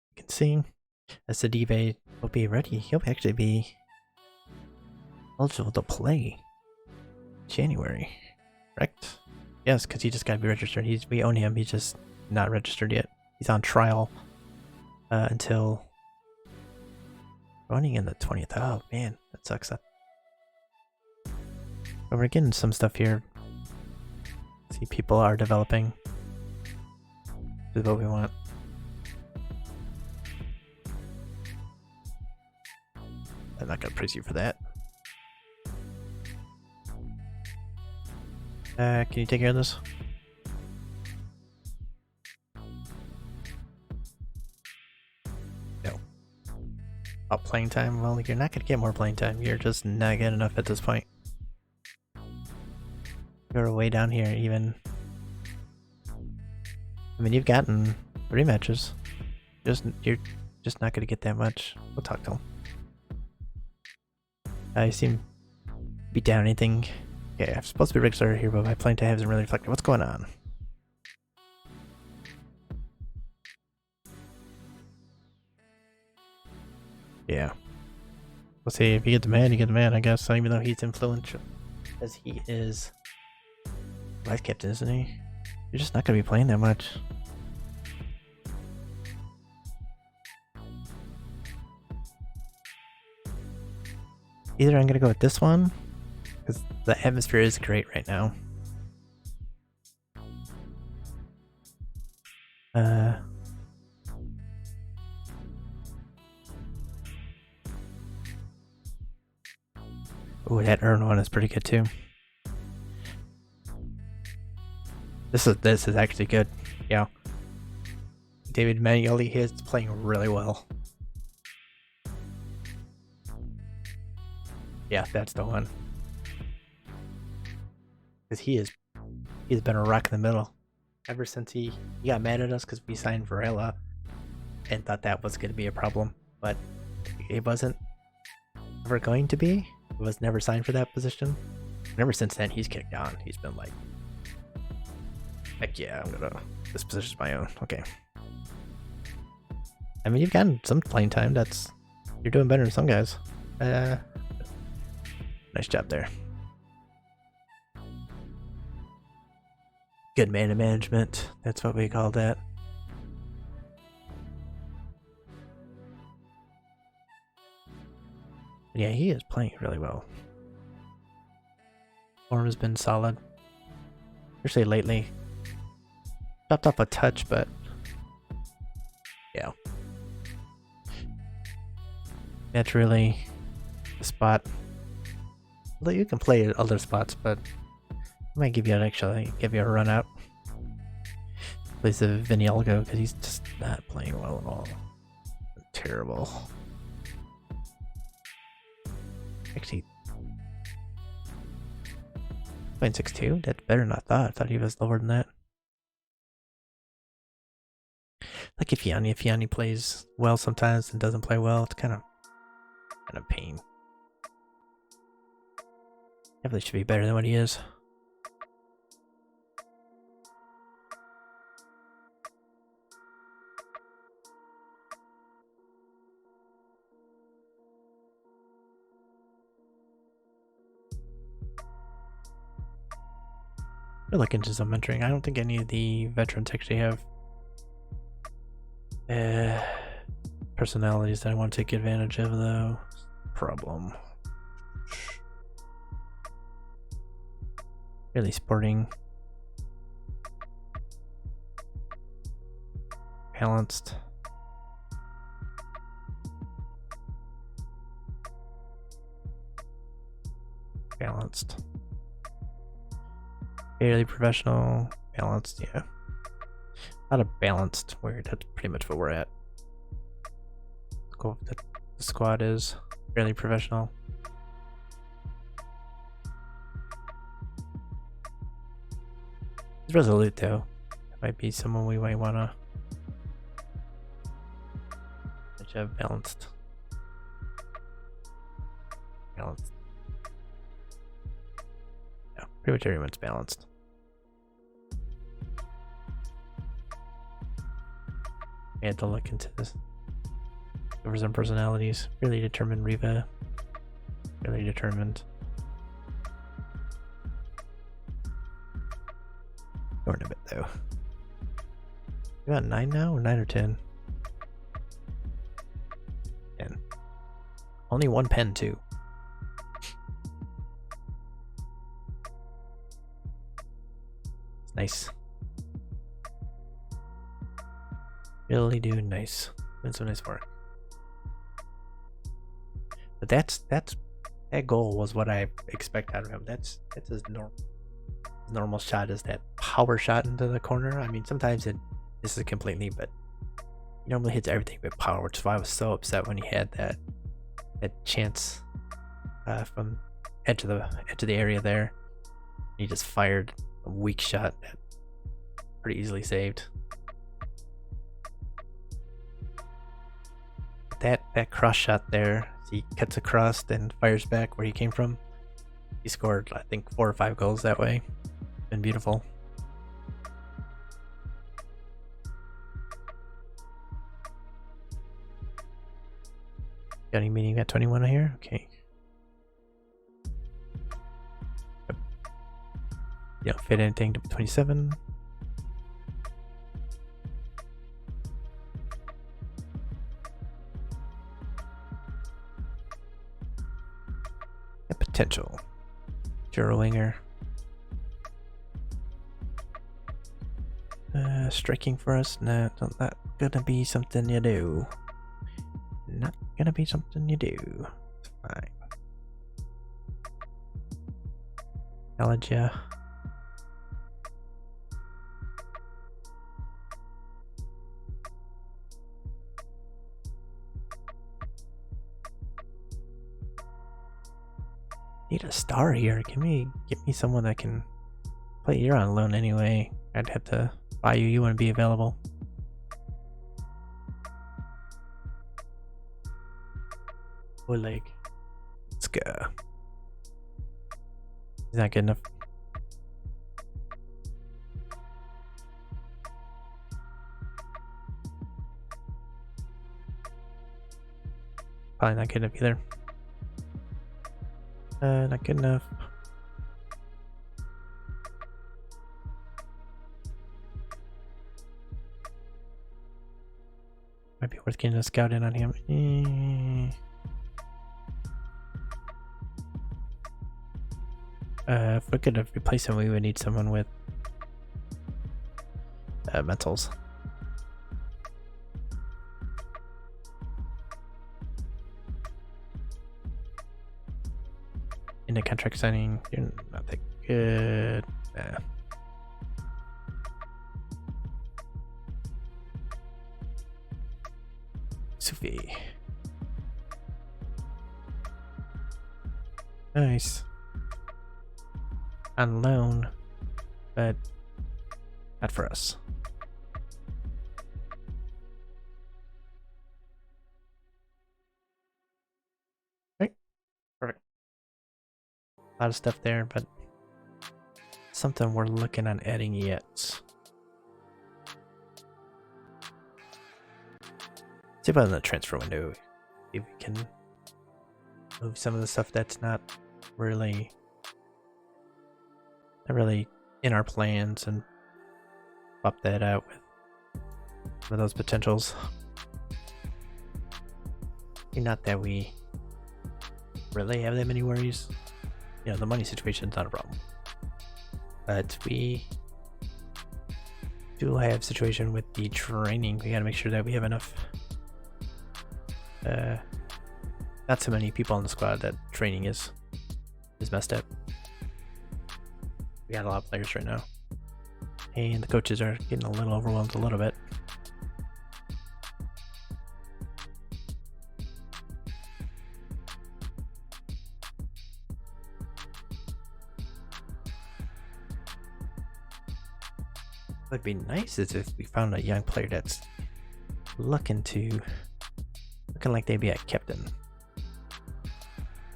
You can see Sadive will be ready. He'll actually be eligible to play January, correct? Yes, because he just got to be registered. We own him. He's just not registered yet. He's on trial until running in the 20th. Oh man, that sucks. But we're getting some stuff here. See, people are developing. This is what we want. I'm not gonna praise you for that. Can you take care of this? No. About playing time? Well, you're not gonna get more playing time. You're just not good enough at this point. You're way down here, even. I mean, you've gotten 3 matches. You're just not gonna get that much. We'll talk to him. I seem to be down anything. Yeah, I'm supposed to be rig starter here, but my playing time hasn't really reflected. What's going on? Yeah. We'll see. If you get the man, you get the man, I guess. Even though he's influential. Because he is vice captain, isn't he? You're just not going to be playing that much. Either I'm going to go with this one, because the atmosphere is great right now. Oh, that Earn one is pretty good too. This is actually good. Yeah. David Manueli is playing really well. Yeah, that's the one. Because he's been a rock in the middle ever since he got mad at us because we signed Varela and thought that was going to be a problem, but it wasn't ever going to be. It was never signed for that position. And ever since then, he's kicked on. He's been like, heck yeah, this position's my own. Okay. I mean, you've gotten some playing time. You're doing better than some guys. Nice job there. Good man management. That's what we call that. Yeah, he is playing really well. Form has been solid. Especially lately. Dropped off a touch, but yeah. That's really the spot. Although you can play at other spots, but I might give you a run out. Plays the Vinielgo because he's just not playing well at all. Terrible. Actually, playing 6-2? That's better than I thought. I thought he was lower than that. Like if Yanni plays well sometimes and doesn't play well, it's kind of pain. Definitely should be better than what he is. We're looking into some mentoring. I don't think any of the veterans actually have personalities that I want to take advantage of, though. Problem. Really sporting. Balanced. Balanced. Fairly professional. Balanced, yeah. Not a balanced, weird. That's pretty much what we're at. Cool. The squad is fairly professional. He's resolute though. That might be someone we might wanna have balanced. Balanced. Yeah, pretty much everyone's balanced. I had to look into this. Over some personalities. Really determined Riva. Really determined. Short a bit though. You got 9 now or 9 or 10? 10. Only 1 pen too. It's nice. Really doing nice. Doing some nice work. But that goal was what I expect out of him. That's his normal shot, is that power shot into the corner. I mean, sometimes this is completely, but he normally hits everything but power, which is why I was so upset when he had that chance from edge of the area there. He just fired a weak shot that pretty easily saved. That cross shot there, he cuts across then fires back where he came from. He scored, I think, 4 or 5 goals that way. Been beautiful. Got any meeting at 21 here? Okay. You don't fit anything to 27. A potential. Juro winger. Striking for us? No, not gonna be something you do. Not gonna be something you do. It's fine. Acknowledge ya. Need a star here. Give me someone that can play. You're on loan anyway. I'd have to buy you. You wouldn't be available. Oleg. Let's go. He's not good enough. Probably not good enough either. Not good enough. Might be worth getting a scout in on him. If we could have replaced him, we would need someone with mentals. In the contract signing, you're not that good. Nah. Sophie. Nice. On loan, but not for us. Right? Perfect. A lot of stuff there, but something we're looking on adding yet. See about in the transfer window, if we can move some of the stuff that's not really in our plans and swap that out with some of those potentials. Not that we really have that many worries. You know, the money situation's not a problem. But we do have a situation with the training. We gotta make sure that we have enough not so many people on the squad that training is messed up. We got a lot of players right now, and the coaches are getting a little overwhelmed a little bit. What'd be nice is if we found a young player that's looking like they'd be a captain.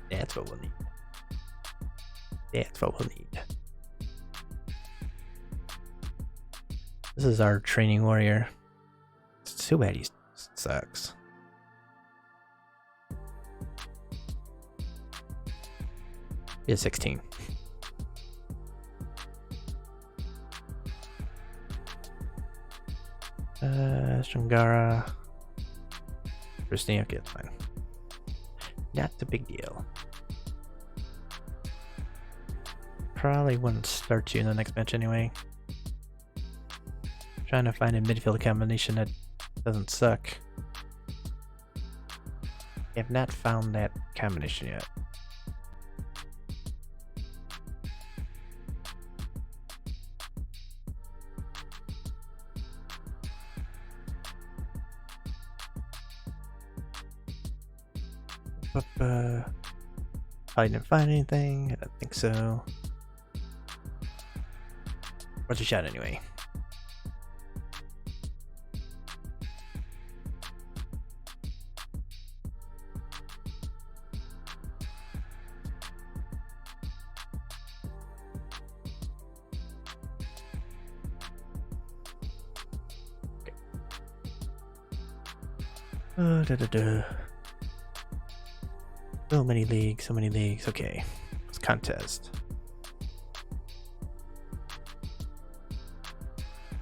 That's what we'll need. That's what we'll need. This is our training warrior. It's too bad he sucks. He is 16. Shangara. Christine, okay, it's fine. Not a big deal. Probably wouldn't start you in the next match anyway. Trying to find a midfield combination that doesn't suck. I have not found that combination yet. Probably didn't find anything. I don't think so. What's a shot anyway? So many leagues, so many leagues. Okay, let's contest.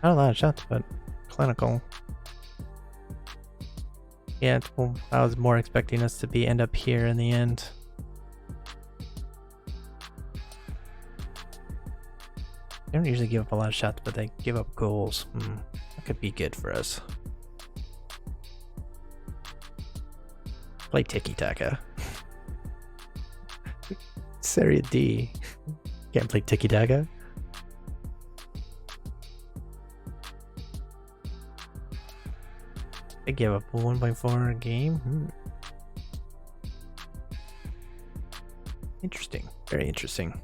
Not a lot of shots, but clinical. Yeah, well, I was more expecting us to end up here in the end. They don't usually give up a lot of shots, but they give up goals. That could be good for us. Play tiki-taka. Serie D. Can't play tiki-taka. They give up 1.4 a game. Interesting. Very interesting.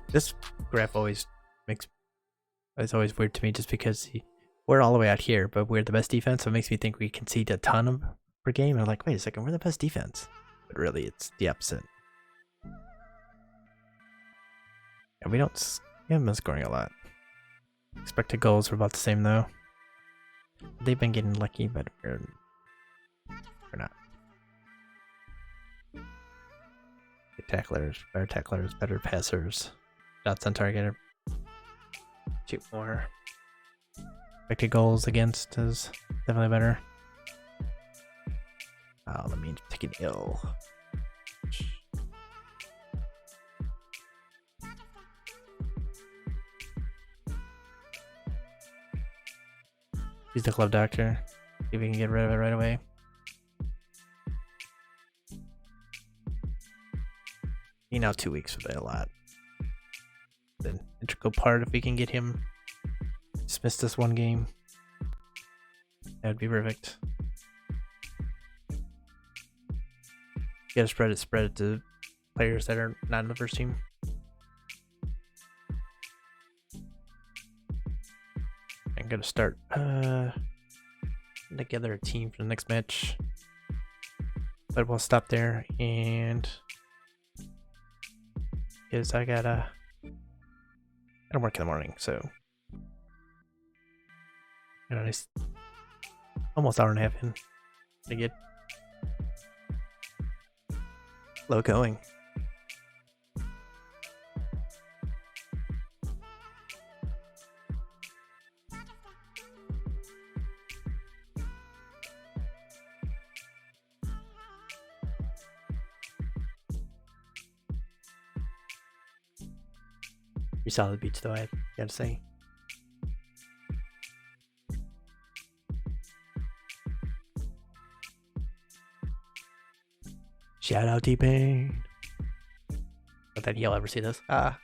This graph always it's always weird to me just because we're all the way out here, but we're the best defense, so it makes me think we concede a ton per game. And I'm like, wait a second, we're the best defense. But really, it's the opposite. And we haven't been scoring a lot. Expected goals are about the same though. They've been getting lucky, but we're not. Good tacklers, better passers. Shots on target. Shoot more. Expected goals against is definitely better. Oh, that means taking ill. Use the club doctor. See if we can get rid of it right away. Being out 2 weeks would be a lot. The integral part, if we can get him dismissed this one game, that would be perfect. You gotta spread it to players that are not in the first team. I'm gonna start together a team for the next match, but we'll stop there, and because I gotta work in the morning, so nice almost hour and a half in to get low going. Pretty solid beats though, I gotta say. Shout out T-Pain. Not that he'll ever see this. And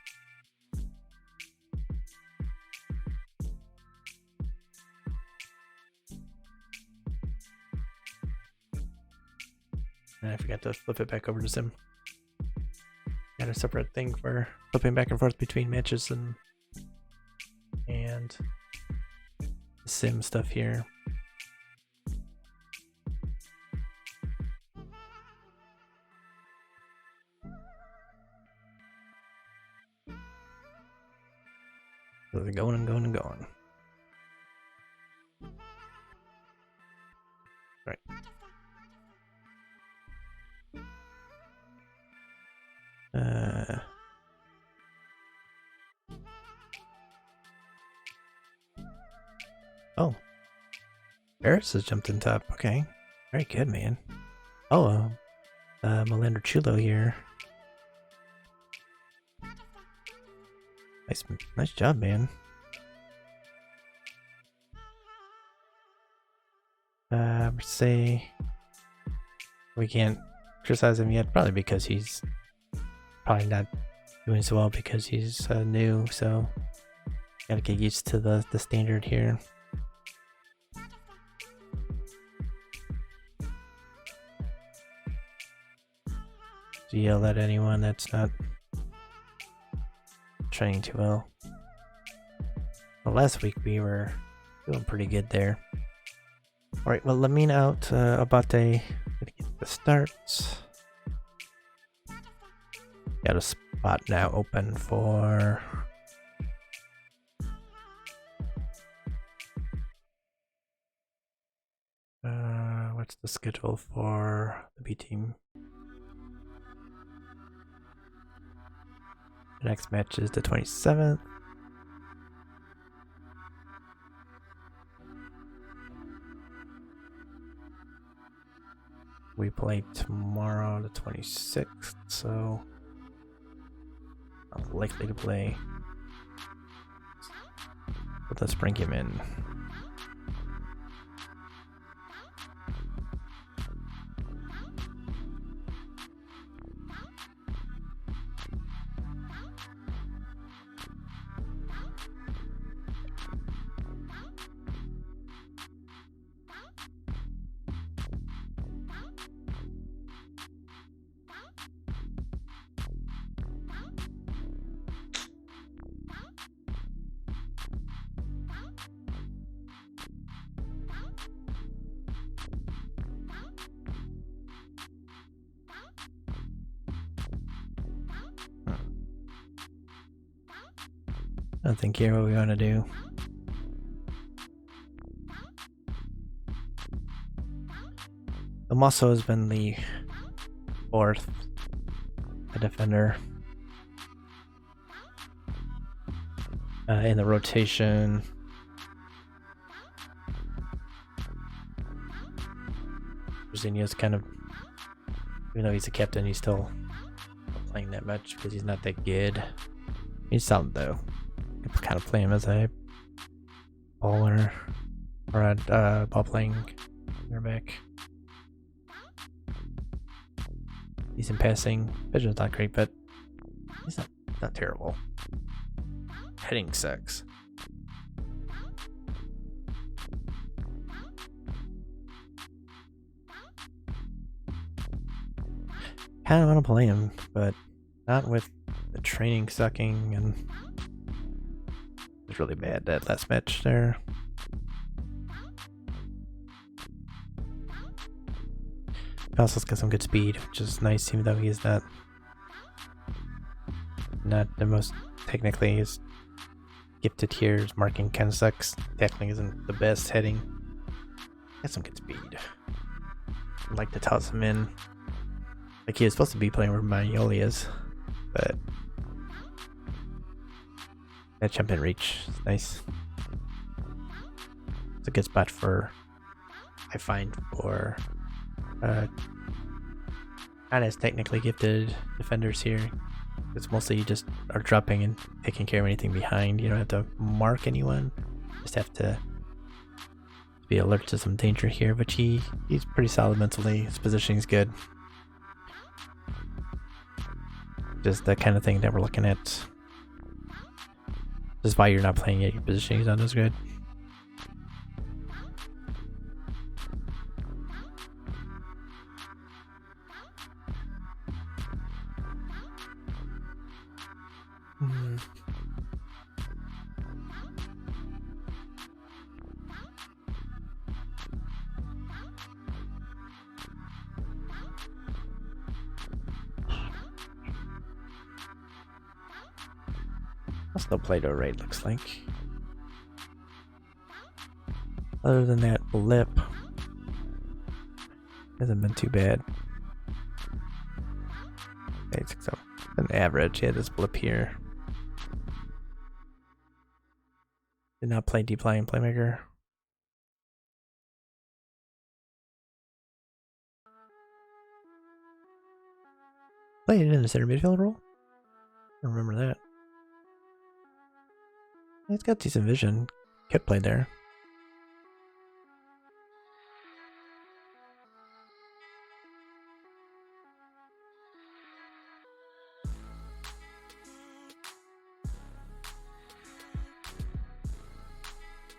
I forgot to flip it back over to Sim. Got a separate thing for flipping back and forth between matches and Sim stuff here. So they're going and going and going. Right. Oh. Paris has jumped in top. Okay. Very good, man. Oh, Melander Chulo here. Nice job, man. Say we can't criticize him yet, probably because he's probably not doing so well because he's new, so gotta get used to the standard here. to yell at anyone that's not training too well. Well, last week we were doing pretty good there. Alright, well, let me out Abate. Gonna get the starts. Got a spot now open for what's the schedule for the B team? The next match is the 27th. We play tomorrow, the 26th, so I'm likely to play. But let's bring him in. I think here what we want to do. The muscle has been the fourth defender in the rotation. Virginia's kind of, even though he's a captain, he's still not playing that much because he's not that good. He's something though. You can kind of play him as a ball winner or a ball playing back. Decent passing. Vision's not great, but he's not terrible. Heading sucks. Kinda wanna play him, but not with the training sucking, and it was really bad that last match there. Also got some good speed, which is nice, even though he is not the most technically is gifted here. His marking kind of sucks. Tackling isn't the best. Heading got some good speed. I'd like to toss him in. Like he was supposed to be playing where Manioli is, but that jump in reach is nice. It's a good spot for, I find, for not as technically gifted defenders here. It's mostly you just are dropping and taking care of anything behind. You don't have to mark anyone. Just have to be alert to some danger here, but he's pretty solid mentally. His positioning's good. Just that kind of thing that we're looking at. Just why you're not playing it, your positioning's not as good. That's no Play-Doh raid, looks like. Other than that blip, hasn't been too bad. It's an average. Yeah, this blip here. Did not play deep lying playmaker. Played it in the center midfield role. I remember that. It's got decent vision. Could play there.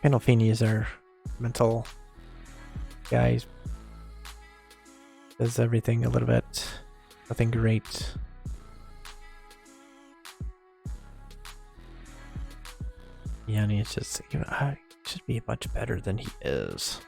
Pandolfini is our mental guy. Does everything a little bit Nothing great. Yanni is just, you know, I should be much better than he is.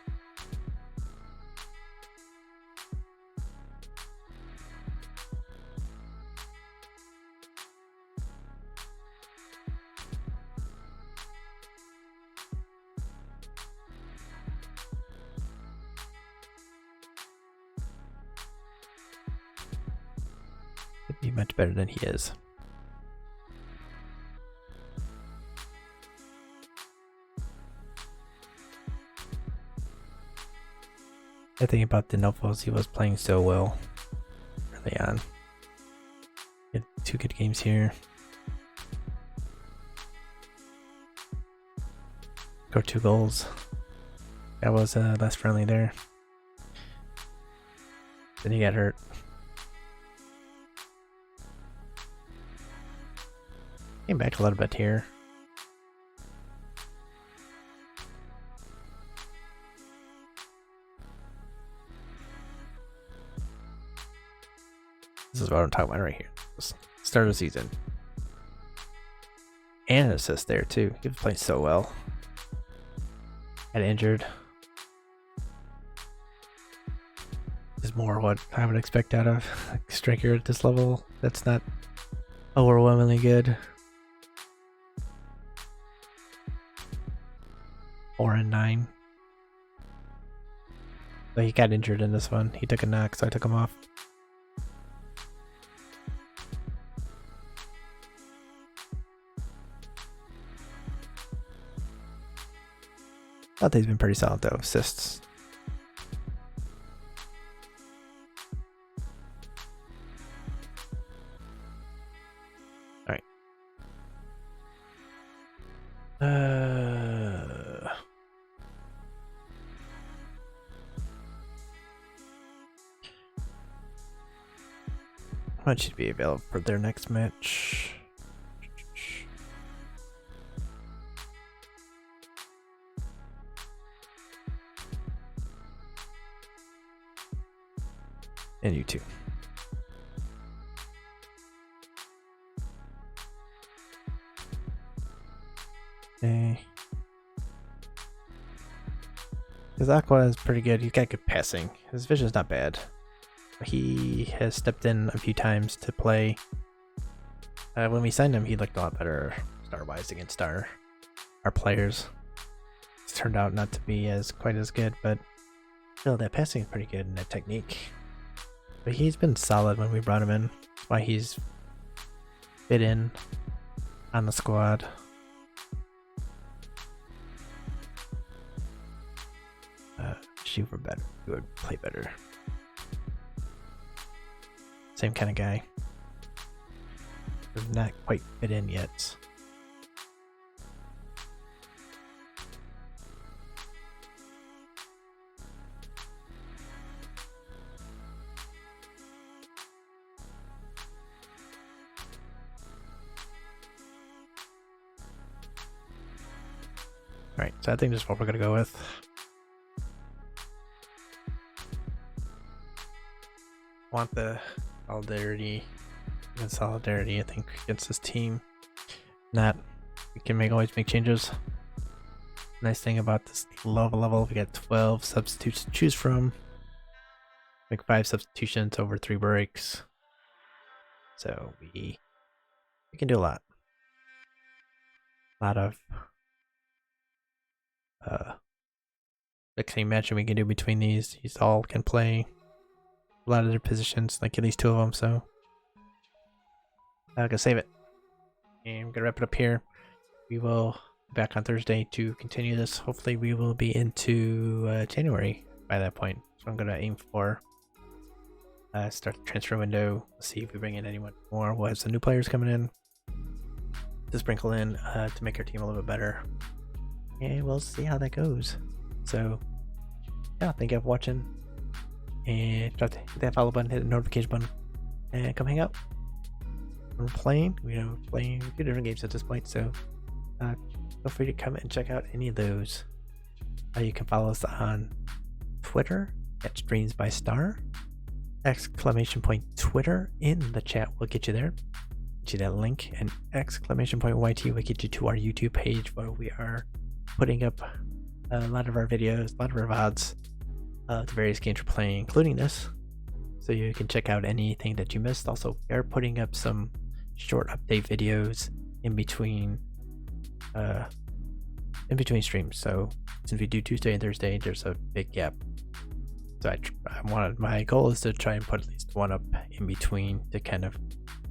Should be much better than he is. I think about the Novos, he was playing so well early on. He had 2 good games here. Scored 2 goals. That was less friendly there. Then he got hurt. Came back a little bit here. This is what I'm talking about right here. Start of the season. And an assist there too. He was playing so well. Got injured. Is more what I would expect out of a striker at this level. That's not overwhelmingly good. 4 and 9. But he got injured in this one. He took a knock, so I took him off. I thought he's been pretty solid though. Assists. Alright. How much should be available for their next match? And you too. Okay. His Aqua is pretty good. He's got good passing. His vision's not bad. He has stepped in a few times to play. When we signed him, he looked a lot better star-wise against our players. It's turned out not to be quite as good, but still, that passing is pretty good and that technique. But he's been solid when we brought him in. That's why he's fit in on the squad. Shoot for better. He would play better. Same kind of guy. Not quite fit in yet. Alright, so I think this is what we're gonna go with. Want the solidarity and solidarity, I think, against this team. Not we can always make changes. Nice thing about this level, we got 12 substitutes to choose from. Make 5 substitutions over 3 breaks. So we can do a lot. A lot of mixing matching we can do between these. These all can play a lot of their positions, like at least 2 of them, so I'm gonna save it. And I'm gonna wrap it up here. We will be back on Thursday to continue this. Hopefully we will be into January by that point. So I'm gonna aim for start the transfer window, see if we bring in anyone more. We'll have some new players coming in to sprinkle in to make our team a little bit better. And we'll see how that goes. So yeah, thank you for watching. And hit that follow button, hit the notification button, and come hang out. We're playing, playing 2 different games at this point, so feel free to come and check out any of those. You can follow us on Twitter at StreamsByStar. !Twitter in the chat will get you there. Get you that link, and !YT will get you to our YouTube page where we are putting up a lot of our videos, a lot of our VODs, the various games we're playing, including this, so you can check out anything that you missed. Also, we are putting up some short update videos in between streams. So since we do Tuesday and Thursday, there's a big gap. So my goal is to try and put at least one up in between to kind of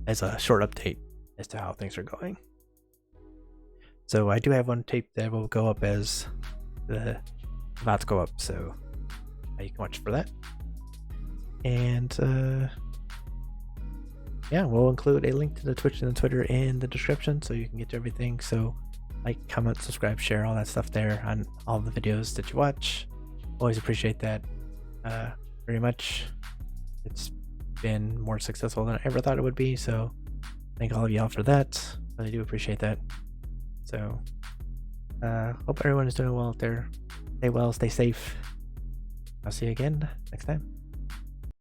as a short update as to how things are going. So I do have one tape that will go up as the VODs go up, so you can watch for that. And yeah, we'll include a link to the Twitch and the Twitter in the description so you can get to everything. So like, comment, subscribe, share, all that stuff there on all the videos that you watch. Always appreciate that very much. It's been more successful than I ever thought it would be, so thank all of y'all for that. Really do appreciate that. So hope everyone is doing well out there. Stay well, stay safe. I'll see you again next time.